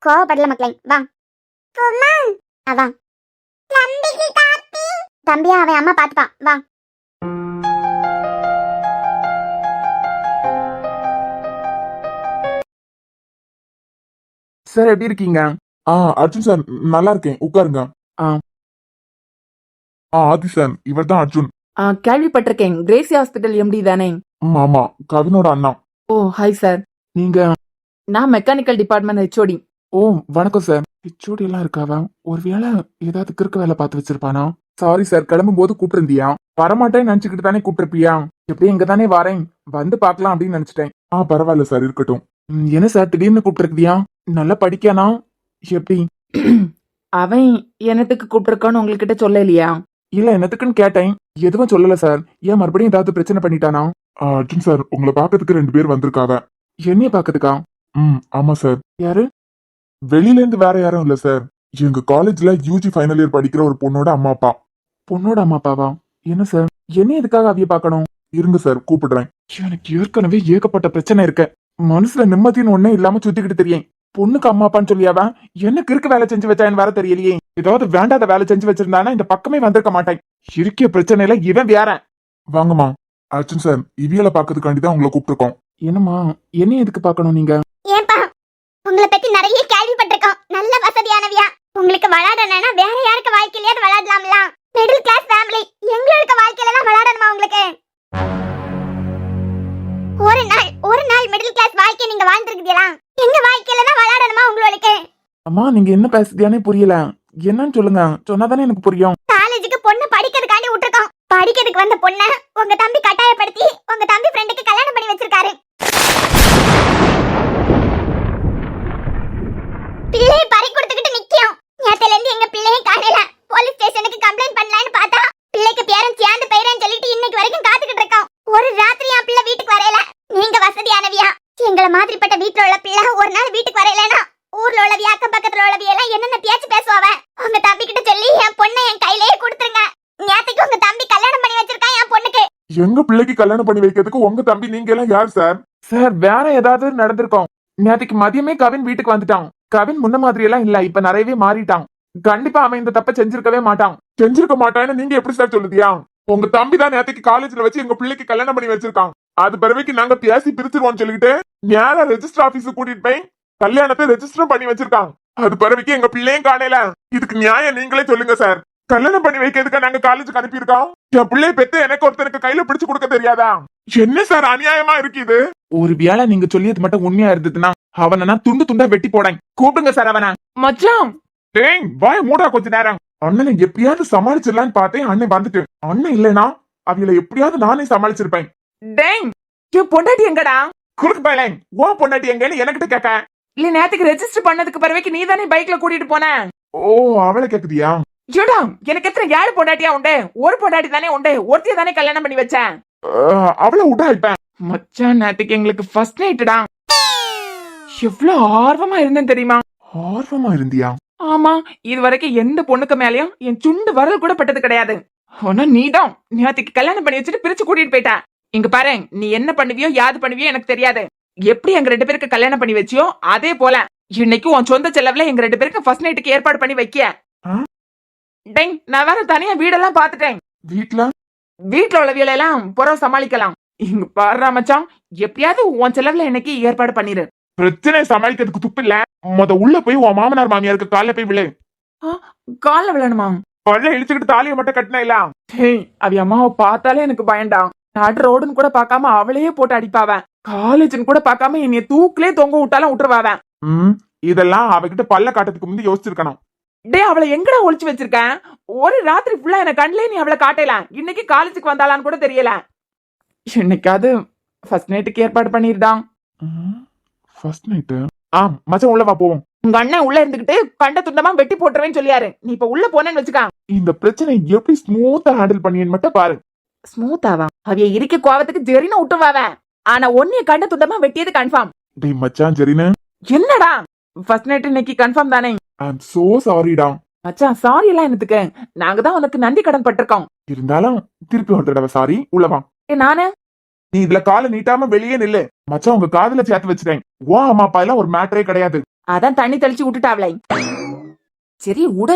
கோவப்படல மக்களே, வா வா. தம்பியா அவன் அம்மா பாத்துப்பான், வா. சார் எப்படி இருக்கீங்க? அர்ஜுன் சார் நல்லா இருக்கேன், உட்காருங்க. ஆ. ஆதி சார் இவர் தான் அர்ஜுன். கேள்விப்பட்டிருக்கேன், கிரேசி ஹாஸ்பிட்டல் எம்டி தானே? ஆமா கவினோட அண்ணா. ஓ ஹாய் சார். நீங்க? நான் மெக்கானிக்கல் டிபார்ட்மெண்ட் ஹெச்ஓடி. ஓ வணக்கம் சார். ஹெச்ஓடி எல்லாம் இருக்காவா? ஒருவேளை ஏதாவது கிறுக்கு வேலை பார்த்து வச்சிருப்பானா? சாரி சார், கிளம்பும் போது கூப்பிட்டுருந்தியா? வரமாட்டேன்னு நினைச்சுக்கிட்டு தானே கூப்பிட்டுருப்பியா? எப்படி இங்க தானே வரேன், வந்து பாக்கலாம் அப்படின்னு நினைச்சிட்டேன். பரவாயில்ல சார், இருக்கட்டும். என்ன சார் திடீர்னு கூப்பிட்டுருக்கியா? நல்லா படிக்கானா எப்படி? அவன் என்னத்துக்கு கூப்பிட்டுருக்கான்னு உங்ககிட்ட சொல்லலையா? இல்ல என்னத்துக்குன்னு கேட்டேன், எதுவும் சொல்லல சார். ஏன் மறுபடியும் ஏதாவது பிரச்சனை பண்ணிட்டானா? அர்ஜுன் சார் உங்களை பாக்கிறதுக்கு 2 பேர் வந்திருக்காவ. என்னைய பாக்கிறதுக்கா? ஆமா சார். யாரு? வெளியில இருந்து வேற யாரும் இல்ல சார், எங்க காலேஜ்ல யூஜி ஃபைனல் இயர் படிக்கிற ஒரு பொண்ணோட அம்மா அப்பா. பொண்ணோட அம்மா அப்பாவா? என்ன சார், என்ன எதுக்காக அவிய பாக்கணும்? இருங்க சார் கூப்பிடுறேன். எனக்கு ஏற்கனவே ஏகப்பட்ட பிரச்சனை இருக்கு. மனசுல நிம்மதின்னு ஒண்ணே இல்லாம சுத்திக்கிட்டு தெரியும். பொண்ணுக்கு அம்மா அப்பான்னு சொல்லியாவ என்ன கிறுக்கு வேலை செஞ்சு வச்சான்னு வேற தெரியலையே. ஏதாவது வேண்டாத வேலை செஞ்சு வச்சிருந்தானா இந்த பக்கமே வந்திருக்க மாட்டேன். இருக்கிய பிரச்சனையில இவன் வேற. வாங்கம்மா. அர்ஜுன் சார் இவியலை பாக்கிறதுக்காண்டி தான் உங்களை கூப்பிட்டுருக்கோம். என்னம்மா, என்ன எதுக்கு பாக்கணும் நீங்க? ஏன்பா உங்களை பத்தி நிறைய கேள்விப்பட்டிருக்கோம். நல்ல வசதியானவியா. உங்களுக்கு விளையாடணும்னா வேற யாருக்கு வாழ்க்கையிலேயே விளையாடலாம்ல. மிடில் கிளாஸ் ஃபேமிலி, எங்களுக்கு வாழ்க்கையில தான் விளையாடணுமா உங்களுக்கு? ஒரு நாள் மிடில் கிளாஸ் வாழ்க்கை நீங்க வாழ்ந்துருக்கீங்களா? எங்க வாழ்க்கையில தான் விளையாடணுமா உங்களுக்கு? அம்மா நீங்க என்ன பேசுதியானே புரியல. என்னன்னு சொல்லுங்க, சொன்னாதானே எனக்கு புரியும். காலேஜுக்கு பொண்ணு படிக்கிறதுக்காண்டி விட்டுருக்கோம். படிக்கிறதுக்கு வந்த பொண்ணை உங்க தம்பி கட்டாயப்படுத்தி உங்க தம்பி ஃப்ரெண்டுக்கு கல்யாணம் பண்ணி வச்சிருக்காரு. பிள்ளையை பறி கொடுத்துக்கிட்டு நிக்கும். நேத்துல இருந்து எங்க பிள்ளையை காணல. போலீஸ் ஸ்டேஷனுக்கு கம்ப்ளைண்ட் பண்ணலாம்னு பார்த்தா பிள்ளைக்கு பேரன் சேர்ந்து போயிரேன்னு சொல்லிட்டு இன்னைக்கு வரைக்கும் காத்துக்கிட்டு இருக்கோம். ஒரு ராத்திரி என் பிள்ளை வீட்டுக்கு வரையல. நீங்க வசதியானவியா? எங்களை மாதிரிப்பட்ட வீட்டுல உள்ள பிள்ளை ஒரு நாள் வீட்டுக்கு வரையலனா ஊர்ல உள்ளவியா அக்கம் பக்கத்துல உள்ளவிய எல்லாம் என்னென்ன பேச்சு பேசுவாவ. உங்க தம்பி கிட்ட சொல்லி என் பொண்ணை என் கையிலேயே கொடுத்துருங்க. நேத்துக்கு உங்க தம்பி கல்யாணம் பண்ணி வச்சிருக்கான் என் பொண்ணுக்கு. எங்க பிள்ளைக்கு கல்யாணம் பண்ணி வைக்கிறதுக்கு உங்க தம்பி நீங்க எல்லாம் யார் சார்? சார் வேற ஏதாவது நடந்திருக்கோம். நேற்றுக்கு மதியமே கவின் வீட்டுக்கு வந்துட்டான். கவின் முன்ன மாதிரி எல்லாம் இல்ல, இப்ப நிறையவே மாறிட்டான். கண்டிப்பா அவன் இந்த தப்ப செஞ்சிருக்கவே மாட்டான். செஞ்சிருக்க மாட்டான்னு நீங்க எப்படி சார் சொல்லுதியா? உங்க தம்பி தான் நேற்றுக்கு காலேஜ்ல வச்சு எங்க பிள்ளைக்கு கல்யாணம் பண்ணி வச்சிருக்கான். அது பிறகு நாங்க பேசி பிரிச்சிருவோம்னு சொல்லிட்டு நேரா ரெஜிஸ்டர் ஆபீஸ் கூட்டிட்டு போய் கல்யாணத்தை ரெஜிஸ்டர் பண்ணி வச்சிருக்கான். அது பிறகு எங்க பிள்ளையும் காணல. இதுக்கு நியாயம் நீங்களே சொல்லுங்க சார். கல்யாணம் பண்ணி வைக்கிறதுக்கு நாங்க காலேஜுக்கு அனுப்பியிருக்கோம். என் பிள்ளைய பெத்து எனக்கு ஒருத்தருக்கு கையில பிடிச்சு கொடுக்க தெரியாதா? என்ன சார் அநியாயமா இருக்கு இது? ஒரு வேளை நீங்க சொல்லியது மட்டும் உண்மையா இருந்ததுன்னா அவனை நான் துண்டு துண்டா வெட்டி போடேன். கூப்பிடுங்க சார் அவனை. மச்சான் டேய் வாய மூடா கொஞ்ச நேரம். அண்ணனை எப்படியாவது சமாளிச்சிடலான்னு பார்த்தேன். அண்ணன் வந்துட்டு அண்ணன் இல்லைனா அவங்கள எப்படியாவது நானே சமாளிச்சிருப்பேன். டேய் என் பொண்டாட்டி எங்கடா? குறுக்கு பயலேன், ஓ பொண்டாட்டி எங்கன்னு எனக்கிட்ட கேட்க. இல்ல நேத்துக்கு ரெஜிஸ்டர் பண்ணதுக்கு பிறகு நீ தானே பைக்ல கூட்டிட்டு போன. ஓ அவளை கேக்குதியா? ஏடா எனக்கு எத்தனை 7 பொண்டாட்டியா உண்டு? ஒரு பொண்டாட்டி தானே உண்டு, ஒருத்திய தானே கல்யாணம் பண்ணி வச்சேன். அவளை விட்டா இப்ப மச்சான் நேத்துக்கு எங்களுக்கு ஃபர்ஸ்ட் நைட்டுடா. எவ்வளவு ஆர்வமா இருந்தேன் தெரியுமா? ஆர்வமா இருந்தியா? ஆமா, இது வரைக்கும் எந்த பொண்ணுக்கு மேலயும் என் சுண்டு வரல் கூட பட்டது கிடையாது. ஆனா நீதான் நேத்துக்கு கல்யாணம் பண்ணி வச்சுட்டு பிரிச்சு கூட்டிட்டு போயிட்ட. இங்க பாரு, நீ என்ன பண்ணுவியோ யாது பண்ணுவியோ எனக்கு தெரியாது. எப்படி எங்க 2 பேருக்கு கல்யாணம் பண்ணி வச்சியோ அதே போல இன்னைக்கு உன் சொந்த செலவுல எங்க 2 பேருக்கு ஃபர்ஸ்ட் நைட்டுக்கு ஏற்பாடு பண்ணி வைக்க. டேய், நான் வேற தனியா வீடெல்லாம் பாத்துட்டேன். வீட்டுல உள்ள வேலையெல்லாம் புறம் சமாளிக்கலாம். இங்க பாரு மச்சான், எப்படியாவது உன் செலவுல இன்னைக்கு ஏற்பாடு பண்ணிரு. பிரச்சனை சமாளிக்கிறதுக்கு துப்பு இல்ல. உள்ள போய் உன் மாமனார் மாமியாருக்கு காலைல போய் விழு. கால்ல விழணுமா? பல்ல இழுச்சுக்கிட்டு தாலியை மட்டும் கட்டினா இல்ல. அவ அம்மாவை பார்த்தாலே எனக்கு பயண்டாம். நடு ரோடுன்னு கூட பாக்காம அவளையே போட்டு அடிப்பாவன். காலேஜ்னு கூட பாக்காம என்னைய தூக்கிலே தொங்க விட்டாலும் விட்டுருவாவன். இதெல்லாம் அவகிட்ட பல்ல காட்டுறதுக்கு முந்தி யோசிச்சிருக்கணும். டே, அவளை எங்கடா ஒளிச்சு வச்சிருக்கேன்? ஒரு ராத்திரி ஃபுல்லா எனக்கு கண்ணிலே நீ அவளை காட்டல. இன்னைக்கு காலேஜுக்கு வந்தாலான்னு கூட தெரியல. இன்னைக்காவது ஃபர்ஸ்ட் நைட்டுக்கு ஏற்பாடு பண்ணிருந்தான். ஃபர்ஸ்ட் நைட் மச்சான் உள்ள வா போவோம். உங்க அண்ணன் உள்ள இருந்துகிட்டு கண்ட துண்டமா வெட்டி போட்டுருவேன்னு சொல்லியாரு. நீ இப்ப உள்ள போனேன்னு வச்சுக்கா. இந்த பிரச்சனை எப்படி ஸ்மூத்தா ஹேண்டில் பண்ணியன்னு மட்டும் பாரு. ஸ்மூத்தாவா? அவைய இருக்க கோவத்துக்கு ஜெரின விட்டுவாவன். ஆனா ஒன்னிய கண்ட துண்டமா வெட்டியது கன்ஃபார்ம். டேய் மச்சான் ஜெரின, என்னடா ஃபர்ஸ்ட் நைட் இன்னைக்கு கன்ஃபார்ம் தானே? ஐ அம் சோ சாரிடா. மச்சான் சாரி எல்லாம் என்னத்துக்கு? நாங்க தான் உனக்கு நன்றி கடன் பட்டிருக்கோம். இருந்தாலும் திருப்பி ஒரு தடவை சாரி. உள்ளவா. நானு நீ இதுல காலை நீட்டாம வெளியே நில்லு. மச்சான் உங்க காதுல சேர்த்து வச்சுட்டேன். வா அம்மா அப்பா எல்லாம் ஒரு மேட்டரே கிடையாது. அதான் தண்ணி தெளிச்சு விட்டுட்டாவளை. சரி உட.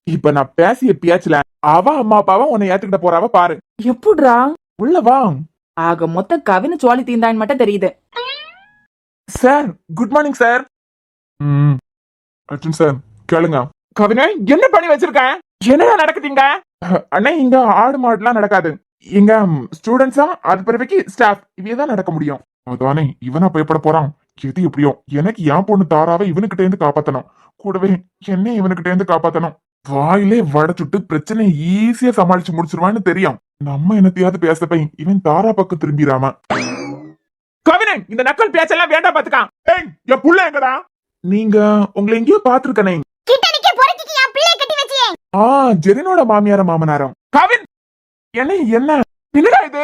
இப்ப நான் பேசிய பேச்சுல அவ அம்மா அப்பாவா உன்னை ஏத்துக்கிட்ட போறாவ பாரு. எப்படிரா? உள்ள வா. ஆக மொத்த கவின சோழி தீந்தான்னு மட்டும் தெரியுது. Sir good morning sir. Arjun sir கேளுங்க. கவினை என்ன பண்ணி வச்சிருக்கேன்? என்னடா நடக்குதுங்க? அண்ணா இங்க ஆடு மாடுலாம் நடக்காது. இங்க ஸ்டூடெண்ட்ஸா அது பிறகு ஸ்டாஃப் இவையதான் நடக்க முடியும். அதானே இவனா பயப்பட போறான். எது எப்படியோ எனக்கு என் பொண்ணு தாராவை இவனுக்கிட்ட இருந்து காப்பாத்தணும். கூடவே என்ன இவனுக்கிட்ட இருந்து காப்பாத்தணும். வாயிலே வடச்சுட்டு பிரச்சனை ஈஸியா சமாளிச்சு முடிச்சிருவான்னு தெரியும். நம்ம என்னத்தையாவது பேசப்பை இவன் தாரா பக்கம் திரும்பிடாம. கவினை இந்த நக்கல் பேச்செல்லாம் வேண்டாம் பாத்துக்கான். என் புள்ள எங்கடா? நீங்க உங்களை எங்கேயோ பாத்துருக்கனே. ஜெரினோட மாமியார மாமனாரம். கவின் என்ன என்ன என்னடா இது?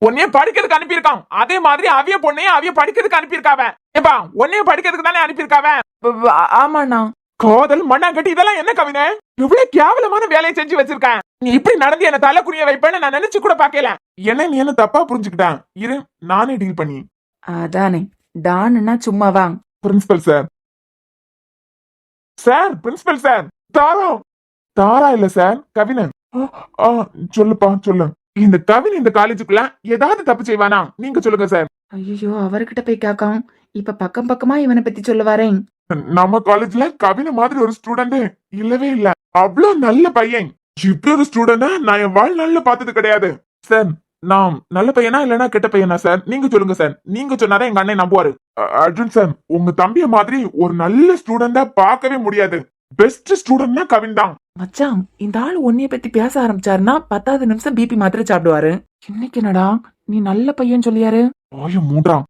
உன்னைய படிக்கிறதுக்கு அனுப்பியிருக்கான். அதே மாதிரி அவிய பொண்ணையும் அவிய படிக்கிறதுக்கு அனுப்பியிருக்காவ. ஏப்பா உன்னைய படிக்கிறதுக்கு தானே அனுப்பியிருக்காவ? ஆமாண்ணா. காதல் மண்ணாங்கட்டி இதெல்லாம் என்ன கவினை? எவ்வளவு கேவலமான வேலையை செஞ்சு வச்சிருக்கேன். நீ இப்படி நடந்து என்ன தலை குறிய வைப்பேன்னு நான் நினைச்சு கூட பாக்கல. என்ன நீ என்ன தப்பா புரிஞ்சுக்கிட்டான். இரு நானே டீல் பண்ணி. அதானே டான்னா சும்மாவா? Principal sir. Sir principal sir. Tara Tara இல்ல சார் கவினன். சொல்லுப்பா சொல்லு. இந்த கவின் இந்த காலேஜுக்குள்ள ஏதாவது தப்பு செய்வானா? நீங்க சொல்லுங்க சார். ஐயோ அவர்கிட்ட போய் கேட்காம். இப்ப பக்கம் பக்கமா இவனை பத்தி சொல்லுவாரேன். நம்ம காலேஜ்ல கவின மாதிரி ஒரு ஸ்டூடெண்ட் இல்லவே இல்ல. அவ்வளவு நல்ல பையன். இப்படி ஒரு ஸ்டூடெண்ட் நான் என் வாழ்நாள்ல பார்த்தது கிடையாது சார். நான் நல்ல பையனா இல்லனா கெட்ட பையனா சார்? நீங்க சொல்லுங்க சார். நீங்க சொன்னாதான் எங்க அண்ணன் நம்புவாரு. அர்ஜுன் சார் உங்க தம்பிய மாதிரி ஒரு நல்ல ஸ்டூடெண்டா பார்க்கவே முடியாது. பெஸ்ட் ஸ்டூடெண்ட்னா கவின் தான். மச்சான் இந்த ஆள் உன்னைய பத்தி பேச ஆரம்பிச்சாருன்னா 10வது நிமிஷம் பிபி மாத்திரை சாப்பிடுவாரு. இன்னைக்கு என்னடா நீ நல்ல பையன் சொல்லியாரு? மூன்றாம்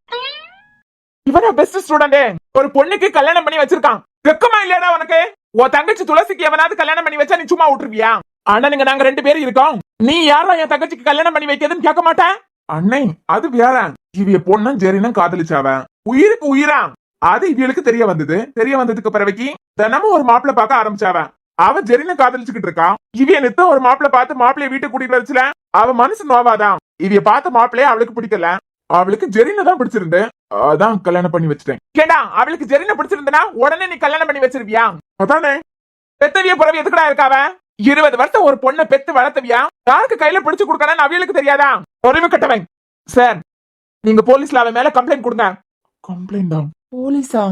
இவனா பெஸ்ட் ஸ்டூடெண்ட். ஒரு பொண்ணுக்கு கல்யாணம் பண்ணி வச்சிருக்கான். வெக்கமா இல்லையாடா உனக்கு? உன் தங்கச்சி துளசிக்கு எவனாவது கல்யாணம் பண்ணி வச்சா நீ சும்மா விட்டுருவியா? அண்ணனுங்க நாங்க 2 பேரும் இருக்கோம். நீ யாரா என் தங்கச்சிக்கு கல்யாணம் பண்ணி வைக்கிறதுன்னு கேட்க மாட்டேன். அண்ணே அது வேற. இவிய பொண்ணு ஜெரினும் காதலிச்சாவ. உயிருக்கு உயிரா. அது இவளுக்கு தெரிய வந்தது. தெரிய வந்ததுக்கு பிறகு தினமும் ஒரு மாப்பிள்ள பார்க்க ஆரம்பிச்சாவ. அவ ஜெரின காதலிச்சுக்கிட்டு இருக்கா. இவிய நித்தம் ஒரு மாப்பிள்ள பார்த்து மாப்பிள்ளைய வீட்டுக்கு கூட்டிட்டு வரச்சுல அவ மனசு நோவாதான். இவிய பார்த்த மாப்பிள்ளைய அவளுக்கு பிடிக்கல. அவளுக்கு ஜெரின தான் பிடிச்சிருந்து. அதான் கல்யாணம் பண்ணி வச்சுட்டேன். கேடா அவளுக்கு ஜெரின பிடிச்சிருந்தனா உடனே நீ கல்யாணம் பண்ணி வச்சிருவியா? அதானே பெத்தவிய புறவி எதுக்குடா இருக்காவ? 20 வருஷம் ஒரு பொண்ணை பெத்து வளர்த்தவியா? யாருக்கு கையில பிடிச்சு கொடுக்கணும்னு அவளுக்கு தெரியாதா? உறவு கட்டவன் சார். நீங்க போலீஸ்ல அவன் மேல கம்ப்ளைண்ட் கொடுங்க. கம்ப்ளைண்ட் தான்? போலீஸா?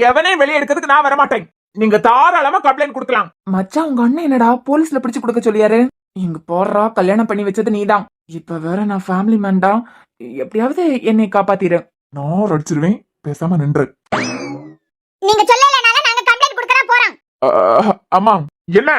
எவனே வெளியே எடுக்கிறதுக்கு நான் வரமாட்டேன். நீங்க தாராளமா கம்ப்ளைண்ட் கொடுக்கலாம். மச்சான் உங்க அண்ணன் என்னடா போலீஸ்ல பிடிச்சு கொடுக்க சொல்லியாரு? இங்க போடுறா கல்யாணம் பண்ணி வச்சது நீதான். இப்ப வேற நான் ஃபேமிலி மேன்டா. எப்படியாவது என்னை காப்பாத்திரு. நான் அடிச்சிருவேன். பேசாம நின்று. நீங்க சொல்லலனால நாங்க கம்ப்ளைண்ட் கொடுக்கறா போறோம். அம்மா என்ன?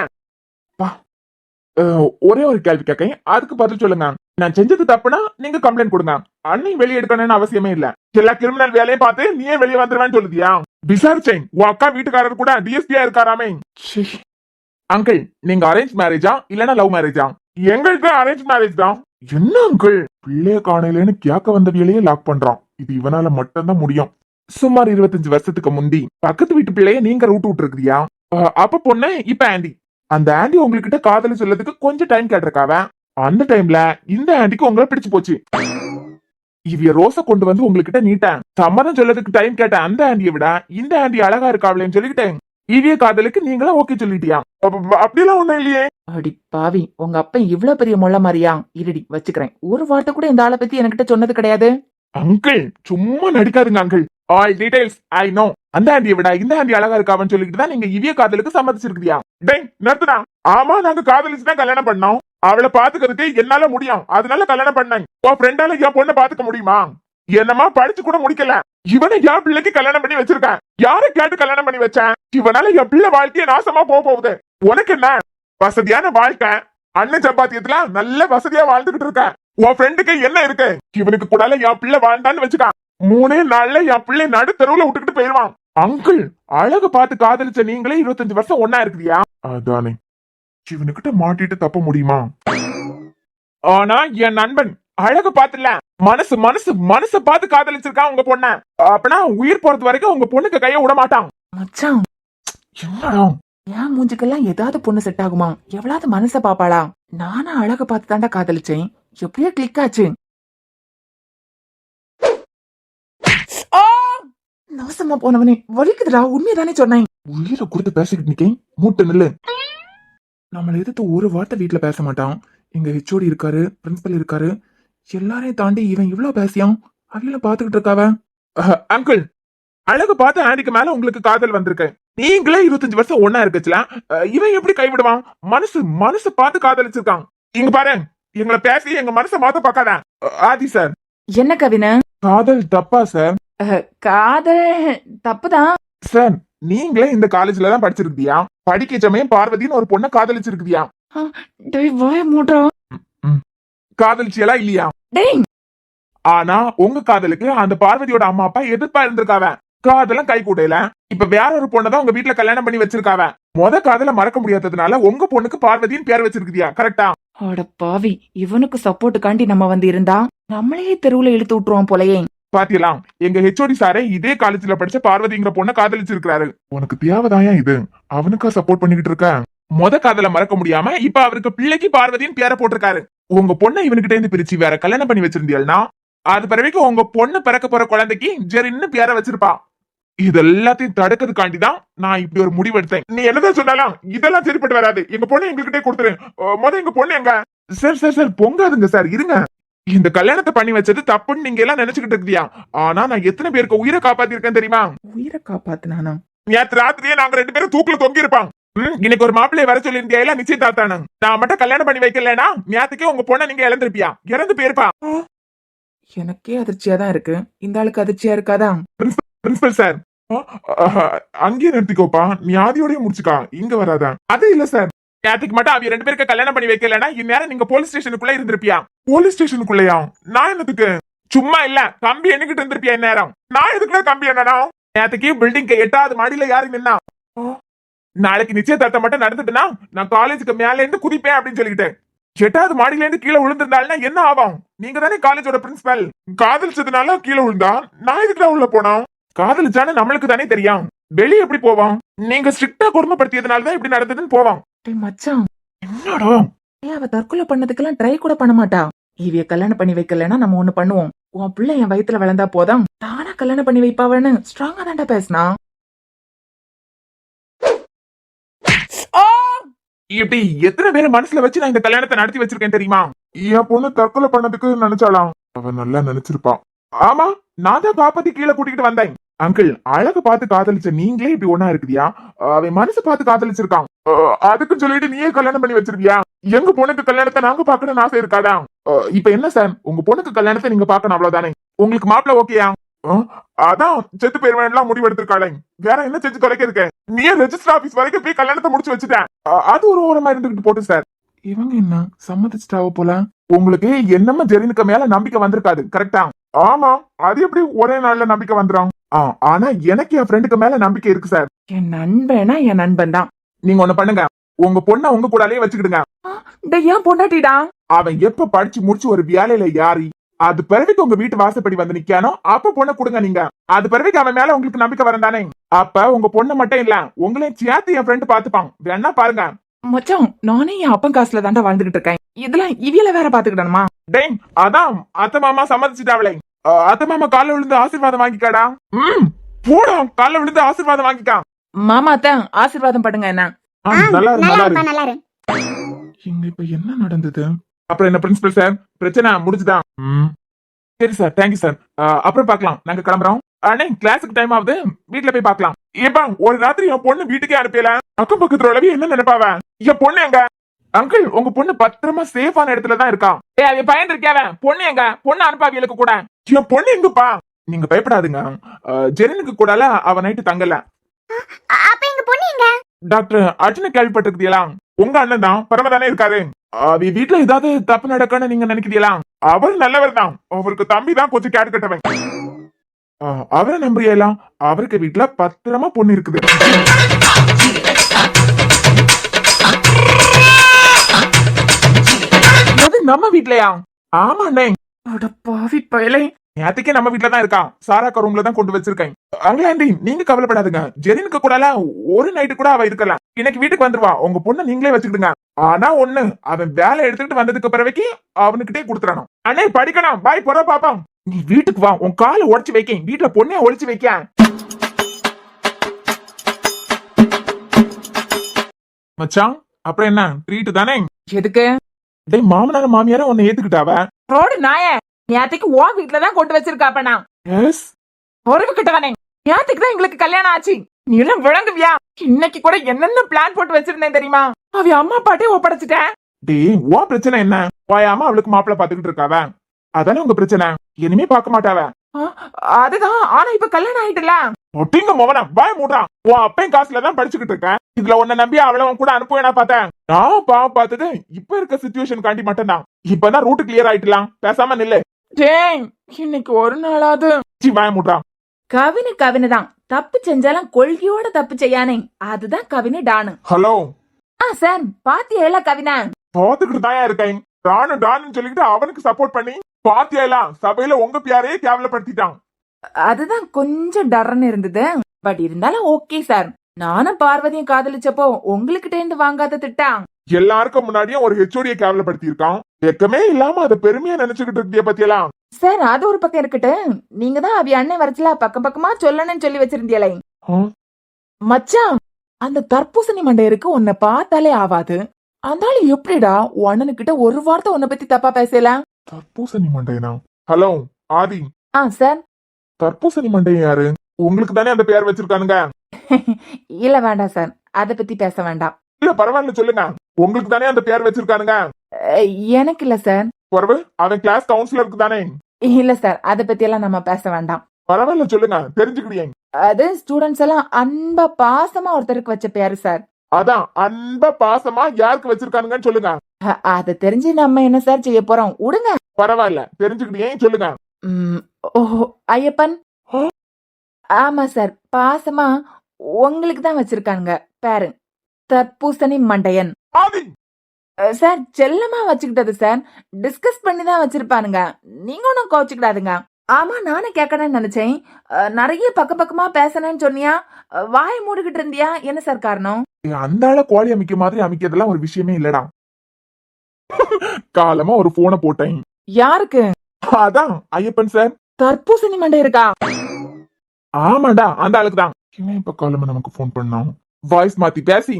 ஒரே ஒரு கேள்வி கேட்கேன். அதுக்கு பதில் சொல்லுங்க. நான் செஞ்சது தப்புனா நீங்க கம்ப்ளைண்ட் கொடுங்க. அண்ணி வெளியே எடுக்கணும்னு அவசியமே இல்ல. எல்லா கிரிமினல் வேலையும் பார்த்து நீயே வெளியே வந்துருவேன்னு சொல்லுதியா? விசாரிச்சேன். உன் அக்கா வீட்டுக்காரர் கூட டிஎஸ்பியா இருக்காராமே. அங்கிள் நீங்க அரேஞ்ச் மேரேஜா இல்லனா லவ் மேரேஜா? எங்களுக்கு அரேஞ்ச் மேரேஜ் தான். என்ன அங்கிள் பிள்ளைய காணையிலன்னு கேட்க வந்தவியலையே லாக் பண்றான். இது இவனால மட்டும்தான் முடியும். சுமார் 25 வருஷத்துக்கு முந்தி பக்கத்து வீட்டு பிள்ளைய நீங்க ரூட் விட்டுருக்கியா? அப்ப பொண்ணு இப்ப ஆண்டி. அந்த ஆண்டி உங்ககிட்ட காதல் சொல்லதுக்கு கொஞ்சம் டைம் கேட்டிருக்காவ. அந்த டைம்ல இந்த ஆண்டிக்கு உங்களை பிடிச்சு போச்சு. இவிய ரோஸ கொண்டு வந்து உங்ககிட்ட நீட்டேன். சம்மதம் சொல்லதுக்கு டைம் கேட்டேன். அந்த ஆண்டியை விட இந்த ஆண்டி அழகா இருக்காவளேன்னு சொல்லிக்கிட்டேன். இவிய காதலுக்கு நீங்களா ஓகே சொல்லிட்டியா? அப்படிலாம் ஒண்ணும் இல்லையே. அடி பாவி, உங்க அப்பா இவ்ளோ பெரிய முள்ள மாதிரியா? இருடி வச்சுக்கிறேன். ஒரு வார்த்தை கூட இந்த ஆளை பத்தி என்கிட்ட சொன்னது கிடையாது. அங்கிள் சும்மா நடிக்காதுங்க uncle. All details I know. அந்த ஆண்டியை விட இந்த ஆண்டி அழகா இருக்காவன்னு சொல்லிட்டு தான் நீங்க இவிய காதலுக்கு சம்மதிச்சிருக்கியா? டேய் நிறுத்துடா. ஆமா நாங்க காதலிச்சுதான் கல்யாணம் பண்ணோம். அவளை பாத்துக்கிறதுக்கு என்னால முடியும், அதனால கல்யாணம் பண்ணேன். உன் ஃப்ரெண்டால என் பொண்ணை பாத்துக்க முடியுமா? என்னமா படிச்சு கூட முடிக்கல. இவனை என் பிள்ளைக்கு கல்யாணம் பண்ணி வச்சிருக்கேன். யாரை கேட்டு கல்யாணம் பண்ணி வச்சேன்? இவனால என் பிள்ளை வாழ்க்கைய நாசமா போகுது. உனக்கு என்ன வசதியான வாழ்க்கை? அண்ணன் சம்பாத்தியத்துல நல்ல வசதியா வாழ்ந்துகிட்டு இருக்க. உன் ஃப்ரெண்டுக்கு என்ன இருக்கு? இவனுக்கு கூட என் பிள்ளை வாழ்ந்தான்னு வச்சுக்கான். 3 நாள்ல என் பிள்ளை நடு தெருவுல விட்டுக்கிட்டு போயிருவான். அங்கிள் அழகு பார்த்து காதலிச்ச நீங்களே 25 வருஷம் ஒன்னா இருக்கிறியா? அதானே இவனுக்கிட்ட மாட்டிட்டு தப்ப முடியுமா? ஆனா என் நண்பன் அழகு பாத்துல மனசு மனசு மனச பார்த்து காதலிச்சிருக்கான் உங்க பொண்ண. அப்பனா உயிர் போறது வரைக்கும் உங்க பொண்ணுக்கு கைய விட மாட்டான். மச்சான் என்னடா என் மூஞ்சுக்கெல்லாம் ஏதாவது பொண்ணு செட் ஆகுமா? எவ்வளவு மனச பாப்பாளா? நானும் அழக பார்த்து தாண்டா காதலிச்சேன். எப்படியே கிளிக் ஆச்சு. நாசமா போனவனே வலிக்குதுடா. உண்மையதானே சொன்னேன். உயிரை கொடுத்து பேசிக்கிட்டு நிக்கேன். மூட்டை நில்லு. நம்மள எதிர்த்து ஒரு வார்த்தை வீட்டுல பேச மாட்டான். இங்க ஹெச்ஓடி இருக்காரு, பிரின்சிபல் இருக்காரு. எல்லாரையும் தாண்டி இவன் இவ்வளவு பேசியான். அவையில பாத்துக்கிட்டு இருக்காவ. அங்கிள் அழகு பார்த்து ஆண்டிக்கு மேல உங்களுக்கு காதல் வந்திருக்கு. நீங்களே 25 வருஷம் ஒன்னா இருக்குச்சுல. இவன் எப்படி கைவிடுவான்? மனசு மனசு பார்த்து காதலிச்சிருக்கான். இங்க பாரு, எங்களை பேசி எங்க மனசை மாத்த பாக்காத. ஆதி சார் என்ன கவின? காதல் தப்பா சார்? காதல் தப்புதான் சார். நீங்களே இந்த காலேஜ்ல தான் படிச்சிருக்கியா? படிக்க சமயம் பார்வதின்னு ஒரு பொண்ணை காதலிச்சிருக்கியா? வாய மூட்றா. காதலிச்சியெல்லாம் இல்லையா? டேய் ஆனா உங்க காதலுக்கு அந்த பார்வதியோட அம்மா அப்பா எதிர்ப்பா இருந்திருக்காவ. காதலும் கை கூடையில இப்ப வேற ஒரு பொண்ணதான் உங்க வீட்டுல கல்யாணம் பண்ணி வச்சிருக்காவ. முத காதல மறக்க முடியாததுனால உங்க பொண்ணுக்கு பார்வதின்னு பேர் வச்சிருக்கியா? கரெக்டா? அட பாவி, இவனுக்கு சப்போர்ட் காண்டி நம்ம வந்து இருந்தா நம்மளையே தெருவுல இழுத்து விட்டுருவான் போலயே. பாத்தியலாம், எங்க ஹெச்ஓடி சாரே இதே காலேஜ்ல படிச்ச பார்வதிங்கிற பொண்ணை காதலிச்சிருக்காரு. உனக்கு தேவைதாயா இது? அவனுக்கா சப்போர்ட் பண்ணிக்கிட்டு இருக்க? முத காதல மறக்க முடியாம இப்ப அவருக்கு பிள்ளைக்கு பார்வதின்னு பேரை போட்டிருக்காரு. உங்க பொண்ணை இவனுக்கிட்ட இருந்து பிரிச்சு வேற கல்யாணம் பண்ணி வச்சிருந்தீங்கன்னா அது பிறகு உங்க பொண்ணு பிறக்க போற குழந்தைக்கு ஜெரின்னு பேரை வச்சிருப்பா. இது எல்லாத்தையும் தடுக்கிறதுக்காண்டிதான் நான் இப்படி ஒரு முடிவு எடுத்தேன். நீ என்னதான் சொன்னாலும் இதெல்லாம் சரிப்பட்டு வராது. எங்க பொண்ணு எங்ககிட்டே கொடுத்துரு. எங்க பொண்ணு எங்க? சார் சார் சார் பொங்காதுங்க சார், இருங்க. இந்த கல்யாணத்தை பண்ணி வச்சது தப்புன்னு நீங்க எல்லாம் நினைச்சுக்கிட்டு இருக்கியா? ஆனா நான் எத்தனை பேருக்கு உயிரை காப்பாத்திருக்கேன் தெரியுமா? உயிரை காப்பாத்தினானா? நேற்று ராத்திரியே நாங்க 2 பேரும் தூக்குல தொங்கி இருப்பாங்க. இன்னைக்கு ஒரு மாப்பிள்ளைய வர சொல்லி இருந்தியா? எல்லாம் நிச்சயதார்த்தானு. நான் மட்டும் கல்யாணம் பண்ணி வைக்கலனா நேத்துக்கே உங்க பொண்ணை நீங்க இழந்திருப்பியா? இறந்து போயிருப்பா. எனக்கே அதிர்ச்சியா தான் இருக்கு. இந்த ஆளுக்கு அதிர்ச்சியா இருக்காதா? பிரின்சிபல் சார் அங்கேயே நிறுத்திக்கோப்பா. நீ ஆதியோடய முடிச்சுக்கா, இங்க வராதா? அது இல்ல சார், நேற்றுக்கு மட்டும் அவ 2 பேருக்கு கல்யாணம் பண்ணி வைக்கலன்னா இந்நேரம் நீங்க போலீஸ் ஸ்டேஷனுக்குள்ள இருந்திருப்பியா? போலீஸ் ஸ்டேஷனுக்குள்ளயா? நான் என்னத்துக்கு? சும்மா இல்ல, கம்பி எண்ணிக்கிட்டு இருந்திருப்பியா இந்நேரம்? நான் எதுக்குள்ள கம்பி என்னன்னா? நேற்றுக்கு பில்டிங் 8வது மாடியில யாரு நின்னா? நாளைக்கு நிச்சயதார்த்தம் மட்டும் நடந்துட்டுனா நான் காலேஜுக்கு மேல இருந்து குதிப்பேன் அப்படின்னு சொல்லிக்கிட்டேன். 8வது மாடியில இருந்து கீழே விழுந்திருந்தாலும் என்ன ஆகும்? நீங்க தானே காலேஜோட பிரின்சிபல். காதலிச்சதுனால கீழே விழுந்தா நான் எதுக்குதான் உள்ள போனோம்? காதலிச்சானு நம்மளுக்கு தானே தெரியும். வெளியே எப்படி போவோம்? நீங்க ஸ்ட்ரிக்டா கொடுமைப்படுத்தியதுனாலதான் இப்படி நடந்ததுன்னு போவோம். மச்சான் என்னடா அவ தற்கொலை பண்ணதுக்கெல்லாம் ட்ரை கூட பண்ண மாட்டா. இவிய கல்யாணம் பண்ணி வைக்கலன்னா நம்ம ஒண்ணு பண்ணுவோம். உன் பிள்ளை என் வயித்துல வளர்ந்தா போதும், தானா கல்யாணம் பண்ணி வைப்பாவன்னு ஸ்ட்ராங்கா தாண்டா பேசினா. இப்படி எத்தனை பேரை மனசுல வச்சு நான் இந்த கல்யாணத்தை நடத்தி வச்சிருக்கேன் தெரியுமா? என் பொண்ணு தற்கொலை பண்ணதுக்கு நினைச்சாலாம். அவ நல்லா நினைச்சிருப்பான். ஆமா, நான் தான் காப்பாத்தி கீழே கூட்டிகிட்டு வந்தேன். அங்கிள் அழகு பார்த்து காதலிச்ச நீங்களே இப்படி ஒன்னா இருக்குதியா? அவன் மனசு பார்த்து காதலிச்சிருக்கான். அதுக்குன்னு சொல்லிட்டு நீயே கல்யாணம் பண்ணி வச்சிருக்கியா? எங்க பொண்ணுக்கு கல்யாணத்தை நாங்க பாக்கணும்னு ஆசை இருக்காதா? இப்ப என்ன சார், உங்க பொண்ணுக்கு கல்யாணத்தை நீங்க பாக்கணும் அவ்வளவுதானே? உங்களுக்கு மாப்பிள்ள ஓகேயா? அதான் செத்து போயிருவேன் முடிவு எடுத்திருக்காளே, வேற என்ன செஞ்சு தொலைக்க இருக்க? நீ ரெஜிஸ்டர் ஆபீஸ் வரைக்கும் போய் கல்யாணத்தை முடிச்சு வச்சுட்டேன். அது ஒரு ஓரமா இருந்துகிட்டு போட்டு சார். இவங்க என்ன சம்மதிச்சிட்டாவ போல. உங்களுக்கு என்னமா ஜெரினுக்கு மேல நம்பிக்கை வந்திருக்காது, கரெக்டா? ஆமா, அது எப்படி ஒரே நாள்ல நம்பிக்கை வந்துடும்? ஆனா எனக்கு என் ஃப்ரெண்டுக்கு மேல நம்பிக்கை இருக்கு சார். என் நண்பனா என் நண்பன் தான். நீங்க ஒண்ணு பண்ணுங்க, உங்க பொண்ண உங்க கூடாலே வச்சுக்கிடுங்க. டேய் ஏன் பொண்டாட்டிடா? அவன் எப்ப படிச்சு முடிச்சு ஒரு வேலையில யாரி அது பிறவிக்கு உங்க வீட்டு வாசப்படி வந்து நிக்கானோ அப்ப பொண்ணை கொடுங்க நீங்க. அது பிறவிக்கு அவன் மேல உங்களுக்கு நம்பிக்கை வரும் தானே. அப்ப உங்க பொண்ணு மட்டும் இல்ல உங்களையும் சேர்த்து என் ஃப்ரெண்ட் பாத்துப்பான். வேணா பாருங்க. மச்சான் நானே என் அப்பன் காசுல தாண்டா வாழ்ந்துகிட்டு இருக்கேன். இதெல்லாம் இவியல வேற பாத்துக்கிடணுமா? டேய் அதான் அத்தை மாமா சம்மதிச்சுட்டாவளே. அத்தை மாமா கால விழுந்து ஆசீர்வாதம் வாங்கிக்காடா. போடா கால விழுந்து ஆசீர்வாதம் வாங்கிக்கா. மாமா தான் ஆசீர்வாதம் படுங்க என்ன. நல்லா இரு, நல்லா இரு. நல்லா இரு. இங்க இப்ப என்ன நடந்தது? அப்புறம் என்ன பிரின்சிபல் சார் பிரச்சனை முடிஞ்சுதான்? சரி சார், தேங்க்யூ சார். அப்புறம் பாக்கலாம், நாங்க கிளம்புறோம். அண்ணே கிளாஸுக்கு டைம் ஆகுது, வீட்டுல போய் பாக்கலாம். ஏப்பா ஒரு ராத்திரி என் பொண்ணு வீட்டுக்கே அனுப்பியல. அக்கம் பக்கத்துல உளவி என்ன நினைப்பாவ? என் பொண்ணு எங்க? அங்கிள் உங்க பொண்ணு பத்திரமா சேஃபான இடத்துல தான் இருக்கா. அவன் பையன் இருக்காவ. பொண்ணு எங்க? பொண்ணு அனுப்பாவியலுக்கு கூட. என் பொண்ணு எங்கப்பா? நீங்க பயப்படாதுங்க. ஜெரினுக்கு கூடால அவ நைட்டு தங்கல. அப்ப எங்க பொண்ணு எங்க? டாக்டர் அர்ஜுன கேள்விப்பட்டிருக்கீங்களா? உங்க அண்ணன் தான் பரமதானே இருக்காரு. அவ வீட்டுல ஏதாவது தப்பு நடக்கன்னு நீங்க நினைக்கிறீங்களா? அவர் நல்லவர் தான். அவருக்கு தம்பி தான் கொஞ்சம் கேட்டு கட்டவன். அவரை நம்புறீங்களா? அவருக்கு வீட்டுல பத்திரமா பொண்ணு இருக்குது. அது நம்ம வீட்லயா? ஆமாண்ணே. அட பாவி பயலே, நேத்துக்கே நம்ம வீட்டுல தான் இருக்கான். சாராக்கா ரூம்ல தான் கொண்டு வச்சிருக்கேன். அங்கலாண்டி நீங்க கவலைப்படாதுங்க. ஜெரினுக்கு கூட ஒரு நைட்டு கூட அவ இருக்கலாம். இன்னைக்கு வீட்டுக்கு வந்துருவா. உங்க பொண்ணை நீங்களே வச்சுக்கிடுங்க. ஆனா ஒண்ணு, அவன் வேலை எடுத்துக்கிட்டு வந்ததுக்கு பிறகு அவனுக்கிட்டே கொடுத்துறானோ. அண்ணே படிக்கணும். பாய் போற பாப்பான். நீ வீட்டுக்கு வா, உன் காலை உடைச்சு வைக்க. வீட்டுல பொண்ணே ஒழிச்சு வைக்க. மச்சான் அப்புறம் என்ன ட்ரீட் தானே? எதுக்கு? டேய் மாமனார மாமியார உன்னை ஏத்துக்கிட்டாவ. ரோடு நாய நேத்துக்கு உன் வீட்டுலதான் கொண்டு வச்சிருக்காப்பனா. எஸ் உறவு கிட்டவனே, நேத்துக்கு தான் எங்களுக்கு கல்யாணம் ஆச்சு. நீ எல்லாம் விளங்குவியா? இன்னைக்கு கூட என்னென்ன பிளான் போட்டு வச்சிருந்தேன் தெரியுமா? அவ அம்மா பாட்டே ஒப்படைச்சிட்டேன். டேய் உன் பிரச்சனை என்ன? வாயாம அவளுக்கு மாப்பிள்ள பாத்துக்கிட்டு இருக்காவ. அதானே உங்க பிரச்சனை. இனிமே பார்க்க மாட்டாவ. அதுதான். ஆனா இப்ப கல்யாணம் ஆயிட்டுல. ஒட்டிங்க மோவனா பாய் மூடுறான். உன் அப்பையும் காசுல தான் படிச்சுக்கிட்டு இருக்கேன். இதுல உன்னை நம்பி அவளை கூட அனுப்புவேனா பார்த்தேன். நான் பாவம் பார்த்தது இப்ப இருக்க சிச்சுவேஷன் காண்டி மட்டும் தான். இப்பதான் ரூட் கிளியர் ஆயிட்டலாம். பேசாம நில்லு. டேய் இன்னைக்கு ஒரு நாளாவது பாய் மூடுறான். கவினு தான் தப்பு செஞ்சாலும் கொள்கையோட தப்பு செய்யானே. அதுதான் கவினு டானு. ஹலோ சார் பாத்தியா கவினா? பாத்துக்கிட்டு தான் இருக்கேன். டானு டானு சொல்லிக்கிட்டு அவனுக்கு சப்போர்ட் பண்ணி பாத்தியா சபையில உங்க பியாரையே கேவலப்படுத்திட்டான். அதுதான் கொஞ்சம் டர்ன்னு இருந்தது. பட் இருந்தாலும் ஓகே சார். நானும் பார்வதியும் காதலிச்சப்போ உங்களுக்கிட்ட இருந்து வாங்காத திட்டான். எல்லாருக்கும் முன்னாடியும் ஒரு ஹெச்ஓடிய கேவலப்படுத்தி இருக்கான். வெக்கமே இல்லாம அதை பெருமையா நினைச்சுக்கிட்டு இருக்கிய பத்தியெல்லாம். சார் அது ஒரு பக்கம் இருக்கட்டு. நீங்க தான் அவி அண்ணன் வரச்சுல பக்கம் பக்கமா சொல்லணும்னு சொல்லி வச்சிருந்தியலை. மச்சான் அந்த தர்பூசணி மண்டையருக்கு உன்னை பார்த்தாலே ஆவாது. அதனால எப்படிடா அண்ணனுக்கிட்ட ஒரு வார்த்தை உன்னை பத்தி தப்பா பேசலாம்? தர்பூசணி மண்டையனா? ஹலோ ஆதி. சார் தர்பூசணி மண்டையன் யாரு? உங்களுக்கு தானே அந்த பேர் வச்சிருக்கானுங்க. இல்ல வேண்டாம் சார், அத பத்தி பேச வேண்டாம். இல்ல பரவாயில்ல சொல்லுங்க. உங்களுக்கு தானே அந்த பேர் வச்சிருக்கானுங்க. எனக்கு இல்ல சார். பரவு அவன் கிளாஸ் கவுன்சிலருக்கு தானே? இல்ல சார், அத பத்தி எல்லாம் நம்ம பேச வேண்டாம். பரவாயில்ல சொல்லுங்க, தெரிஞ்சுக்கிட்டீங்க. அது ஸ்டூடெண்ட்ஸ் எல்லாம் அன்பா பாசமா ஒருத்தருக்கு வச்ச பேரு சார். அதான் அன்பா பாசமா யாருக்கு வச்சிருக்கானுங்கன்னு சொல்லுங்க. அத தெரிஞ்சு நம்ம என்ன சார் செய்ய போறோம்? விடுங்க. பரவாயில்ல தெரிஞ்சுக்கிட்டீங்க சொல்லுங்க. ஓஹோ ஐயப்பன். ஆமா சார், பாசமா உங்களுக்கு தான் வச்சிருக்காங்க பேரு தர்பூசணி மண்டையன். சார் செல்லமா வச்சுக்கிட்டது சார். டிஸ்கஸ் பண்ணி தான் வச்சிருப்பானுங்க. நீங்க ஒன்னும் கோச்சுக்கிடாதுங்க. ஆமா நானும் கேட்கணும்னு நினைச்சேன். நிறைய பக்கமா பேசணும்னு சொன்னியா, வாய் மூடிக்கிட்டு இருந்தியா? என்ன சார் காரணம்? அந்த ஆள கோழி அமைக்க மாதிரி அமைக்கிறதுலாம் ஒரு விஷயமே இல்லடா. காலமா ஒரு போனை போட்டேன். யாருக்கு? அதான் ஐயப்பன் சார். தர்பூசணி மண்டை இருக்கா? ஆமாடா அந்த ஆளுக்கு தான். இவன் இப்ப காலமா நமக்கு போன் பண்ணான். வாய்ஸ் மாத்தி பேசி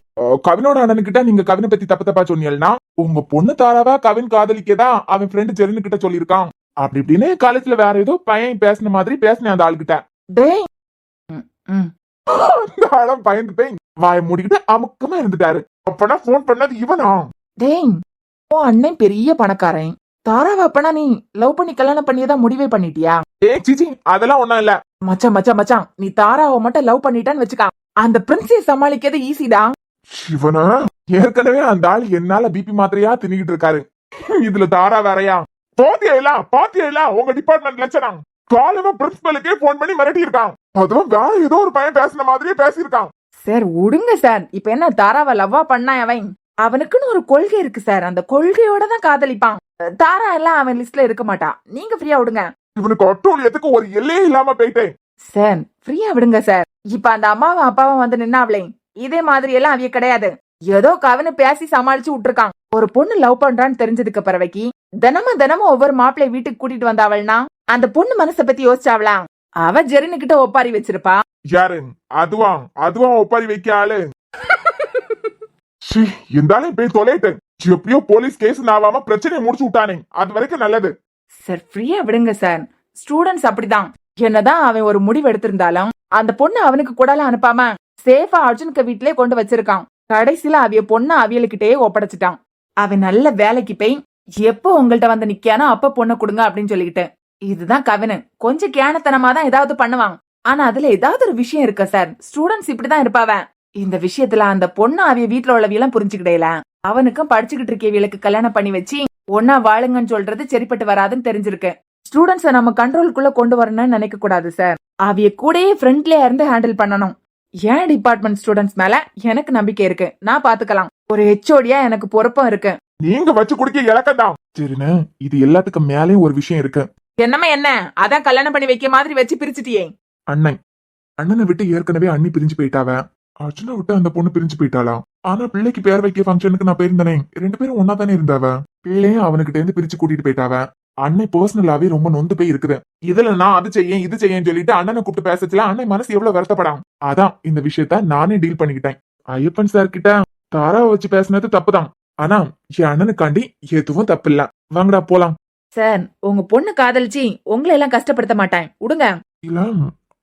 கவினோட அண்ணனுக்கிட்ட நீங்க கவினை பத்தி தப்பா சொன்னீங்கன்னா உங்க பொண்ணு தாராவா கவின் காதலிக்கதா அவன் ஃப்ரெண்டு ஜெரினு கிட்ட சொல்லியிருக்கான். அப்படி இப்படின்னு காலேஜ்ல வேற ஏதோ பையன் பேசின மாதிரி பேசினேன் அந்த ஆளுகிட்ட. அந்த ஆளும் பயந்துட்டேன். வாய மூடிக்கிட்டு அமுக்கமா இருந்துட்டாரு. அப்பனா போன் பண்ணது இவனா? டேய் உன் அண்ணன் பெரிய பணக்காரன். தாராவா அப்பனா நீ லவ் பண்ணி கல்யாணம் பண்ணியதா முடிவே பண்ணிட்டியா? சிச்சி அதெல்லாம் ஒண்ணும் இல்ல. மச்சான் நீ தாராவை மட்டும் லவ் பண்ணிட்டான்னு வச்சுக்கா, அந்த பிரின்ஸை சமாளிக்கிறது ஈஸிடா. சிவனா ஏற்கனவே அந்த ஆள் என்னால பிபி மாத்திரையா தின்னுகிட்டு இருக்காரு. இதுல தாரா வேறையா? பாத்தியா உங்க டிபார்ட்மெண்ட் லட்சணம். காலமா பிரின்சிபலுக்கே போன் பண்ணி மிரட்டி இருக்கான். அதுவும் வேற ஏதோ ஒரு பையன் பேசின மாதிரியே பேசியிருக்கான். சார் விடுங்க சார். இப்ப என்ன தாராவை லவ்வா பண்ணா அவன்? அவனுக்குன்னு ஒரு கொள்கை இருக்கு சார். அந்த கொள்கையோட தான் காதலிப்பான். தாரா எல்லாம் அவன் லிஸ்ட்ல இருக்க மாட்டா. நீங்க ஃப்ரீயா விடுங்க இவனுக்கு அட்டூழியத்துக்கு ஒரு எல்லையே இல்லாம போயிட்டேன். சார். ஃப்ரீயா விடுங்க சார். இப்ப அந்த அம்மாவும் அப்பாவும் வந்து நின்னாவளே, இதே மாதிரி எல்லாம் அவிய கிடையாது. ஏதோ கவனு பேசி சமாளிச்சு விட்டுருக்கான். ஒரு பொண்ணு லவ் பண்றான்னு தெரிஞ்சதுக்கு பிறவைக்கு தினமும் ஒவ்வொரு மாப்பிள்ளை வீட்டுக்கு கூட்டிட்டு வந்தாவள்னா அந்த பொண்ணு மனசை பத்தி யோசிச்சாவளா? அவ ஜெரினு கிட்ட ஒப்பாரி வச்சிருப்பா. யாரு அதுவா ஒப்பாரி வைக்க ஆளு? இருந்தாலும் போய் தொலைட்டேன். எப்படியோ போலீஸ் கேஸ் ஆகாம பிரச்சனையை முடிச்சு விட்டானே, அது வரைக்கும் நல்லது. சார் ஃப்ரீயா விடுங்க சார். ஸ்டூடெண்ட்ஸ் அப்படிதான். என்னதான் அவன் ஒரு முடிவு எடுத்திருந்தாலும் அந்த பொண்ணு அவனுக்கு கூடலாம் அனுப்பாம சேஃபா அர்ஜுனுக்கு வீட்டிலே கொண்டு வச்சிருக்கான். கடைசியில அவிய பொண்ணு அவியலுக்கிட்டே ஒப்படைச்சிட்டான். அவன் நல்ல வேலைக்கு போய் எப்போ உங்கள்ட்ட வந்து நிக்கானோ அப்ப பொண்ணை கொடுங்க அப்படின்னு சொல்லிக்கிட்டேன். இதுதான் கவினு. கொஞ்சம் கேனத்தனமா தான் ஏதாவது பண்ணுவான். ஆனா அதுல ஏதாவது ஒரு விஷயம் இருக்க சார். ஸ்டூடெண்ட்ஸ் இப்படிதான் இருப்பாவ. இந்த விஷயத்துல அந்த பொண்ணு அவிய வீட்டுல உள்ளவியெல்லாம் புரிஞ்சுக்கிட்டேல. அவனுக்கும் படிச்சுக்கிட்டு இருக்கவியலுக்கு கல்யாணம் பண்ணி வச்சு ஒன்னா வாழுங்கன்னு சொல்றது சரிப்பட்டு வராதுன்னு தெரிஞ்சிருக்கு. ஸ்டூடெண்ட்ஸ நம்ம கண்ட்ரோலுக்குள்ள கொண்டு வரணும்னு நினைக்க கூடாது சார். அவிய கூடயே ஃப்ரெண்ட்லியா இருந்து ஹேண்டில் பண்ணணும். என் டிபார்ட்மெண்ட் ஸ்டூடெண்ட்ஸ் மேல எனக்கு நம்பிக்கை இருக்கு. நான் பாத்துக்கலாம். ஒரு ஹெச்ஓடியா எனக்கு பொறுப்பும் இருக்கு. நீங்க வச்சு குடிக்க இலக்கதான். சரிண்ணே, இது எல்லாத்துக்கும் மேலேயும் ஒரு விஷயம் இருக்கு. என்னமா என்ன? அதான் கல்யாணம் பண்ணி வைக்க மாதிரி வச்சு பிரிச்சுட்டியே. அண்ணனை விட்டு ஏற்கனவே அண்ணி பிரிஞ்சு போயிட்டாவ. அர்ஜுனை விட்டு அந்த பொண்ணு பிரிஞ்சு போயிட்டாளா? ஆனா பிள்ளைக்கு பேர் வைக்க ஃபங்க்ஷனுக்கு நான் போயிருந்தேனே, 2 பேரும் ஒன்னா தானே இருந்தாவ. பிள்ளையும் அவனுக்கிட்ட இருந்து பிரிச்சு கூட்டிட்டு போயிட்டாவ. அன்னை பர்சனலாவே ரொம்ப நொந்து போய் இருக்குது. இதுல நான் அது செய்யேன் இது செய்யன்னு சொல்லிட்டு அண்ணனை கூப்பிட்டு பேசச்சுல அண்ணன் மனசு எவ்வளவு வருத்தப்படாம். அதான் இந்த விஷயத்த நானே டீல் பண்ணிக்கிட்டேன். ஐயப்பன் சார் கிட்ட தாராவை வச்சு பேசினது தப்புதான். ஆனா என் அண்ணனுக்காண்டி எதுவும் தப்பு இல்ல. வாங்கடா போலாம். சார் உங்க பொண்ணு காதலிச்சு உங்களை எல்லாம் கஷ்டப்படுத்த மாட்டேன். விடுங்க. இல்ல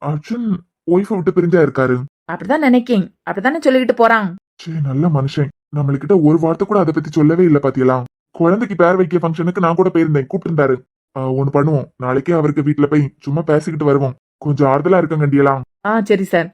அர்ஜுன் ஒய்ஃப விட்டு பிரிஞ்சா இருக்காரு. அப்படிதான் நினைக்கேன். அப்படித்தானே சொல்லிக்கிட்டு போறான். சே நல்ல மனுஷன். நம்மளுக்கிட்ட ஒரு வார்த்தை கூட அதை பத்தி சொல்லவே இல்ல பாத்தீங்களா? குழந்தைக்கு பேர் வைக்க ஃபங்க்ஷனுக்கு நான் கூட போயிருந்தேன், கூப்பிட்டு இருந்தாரு. ஒண்ணு பண்ணுவோம், நாளைக்கே அவருக்கு வீட்டுல போய் சும்மா பேசிக்கிட்டு வருவோம். கொஞ்சம் ஆறுதலா இருக்கங்கண்டியலாம். சரி சார்.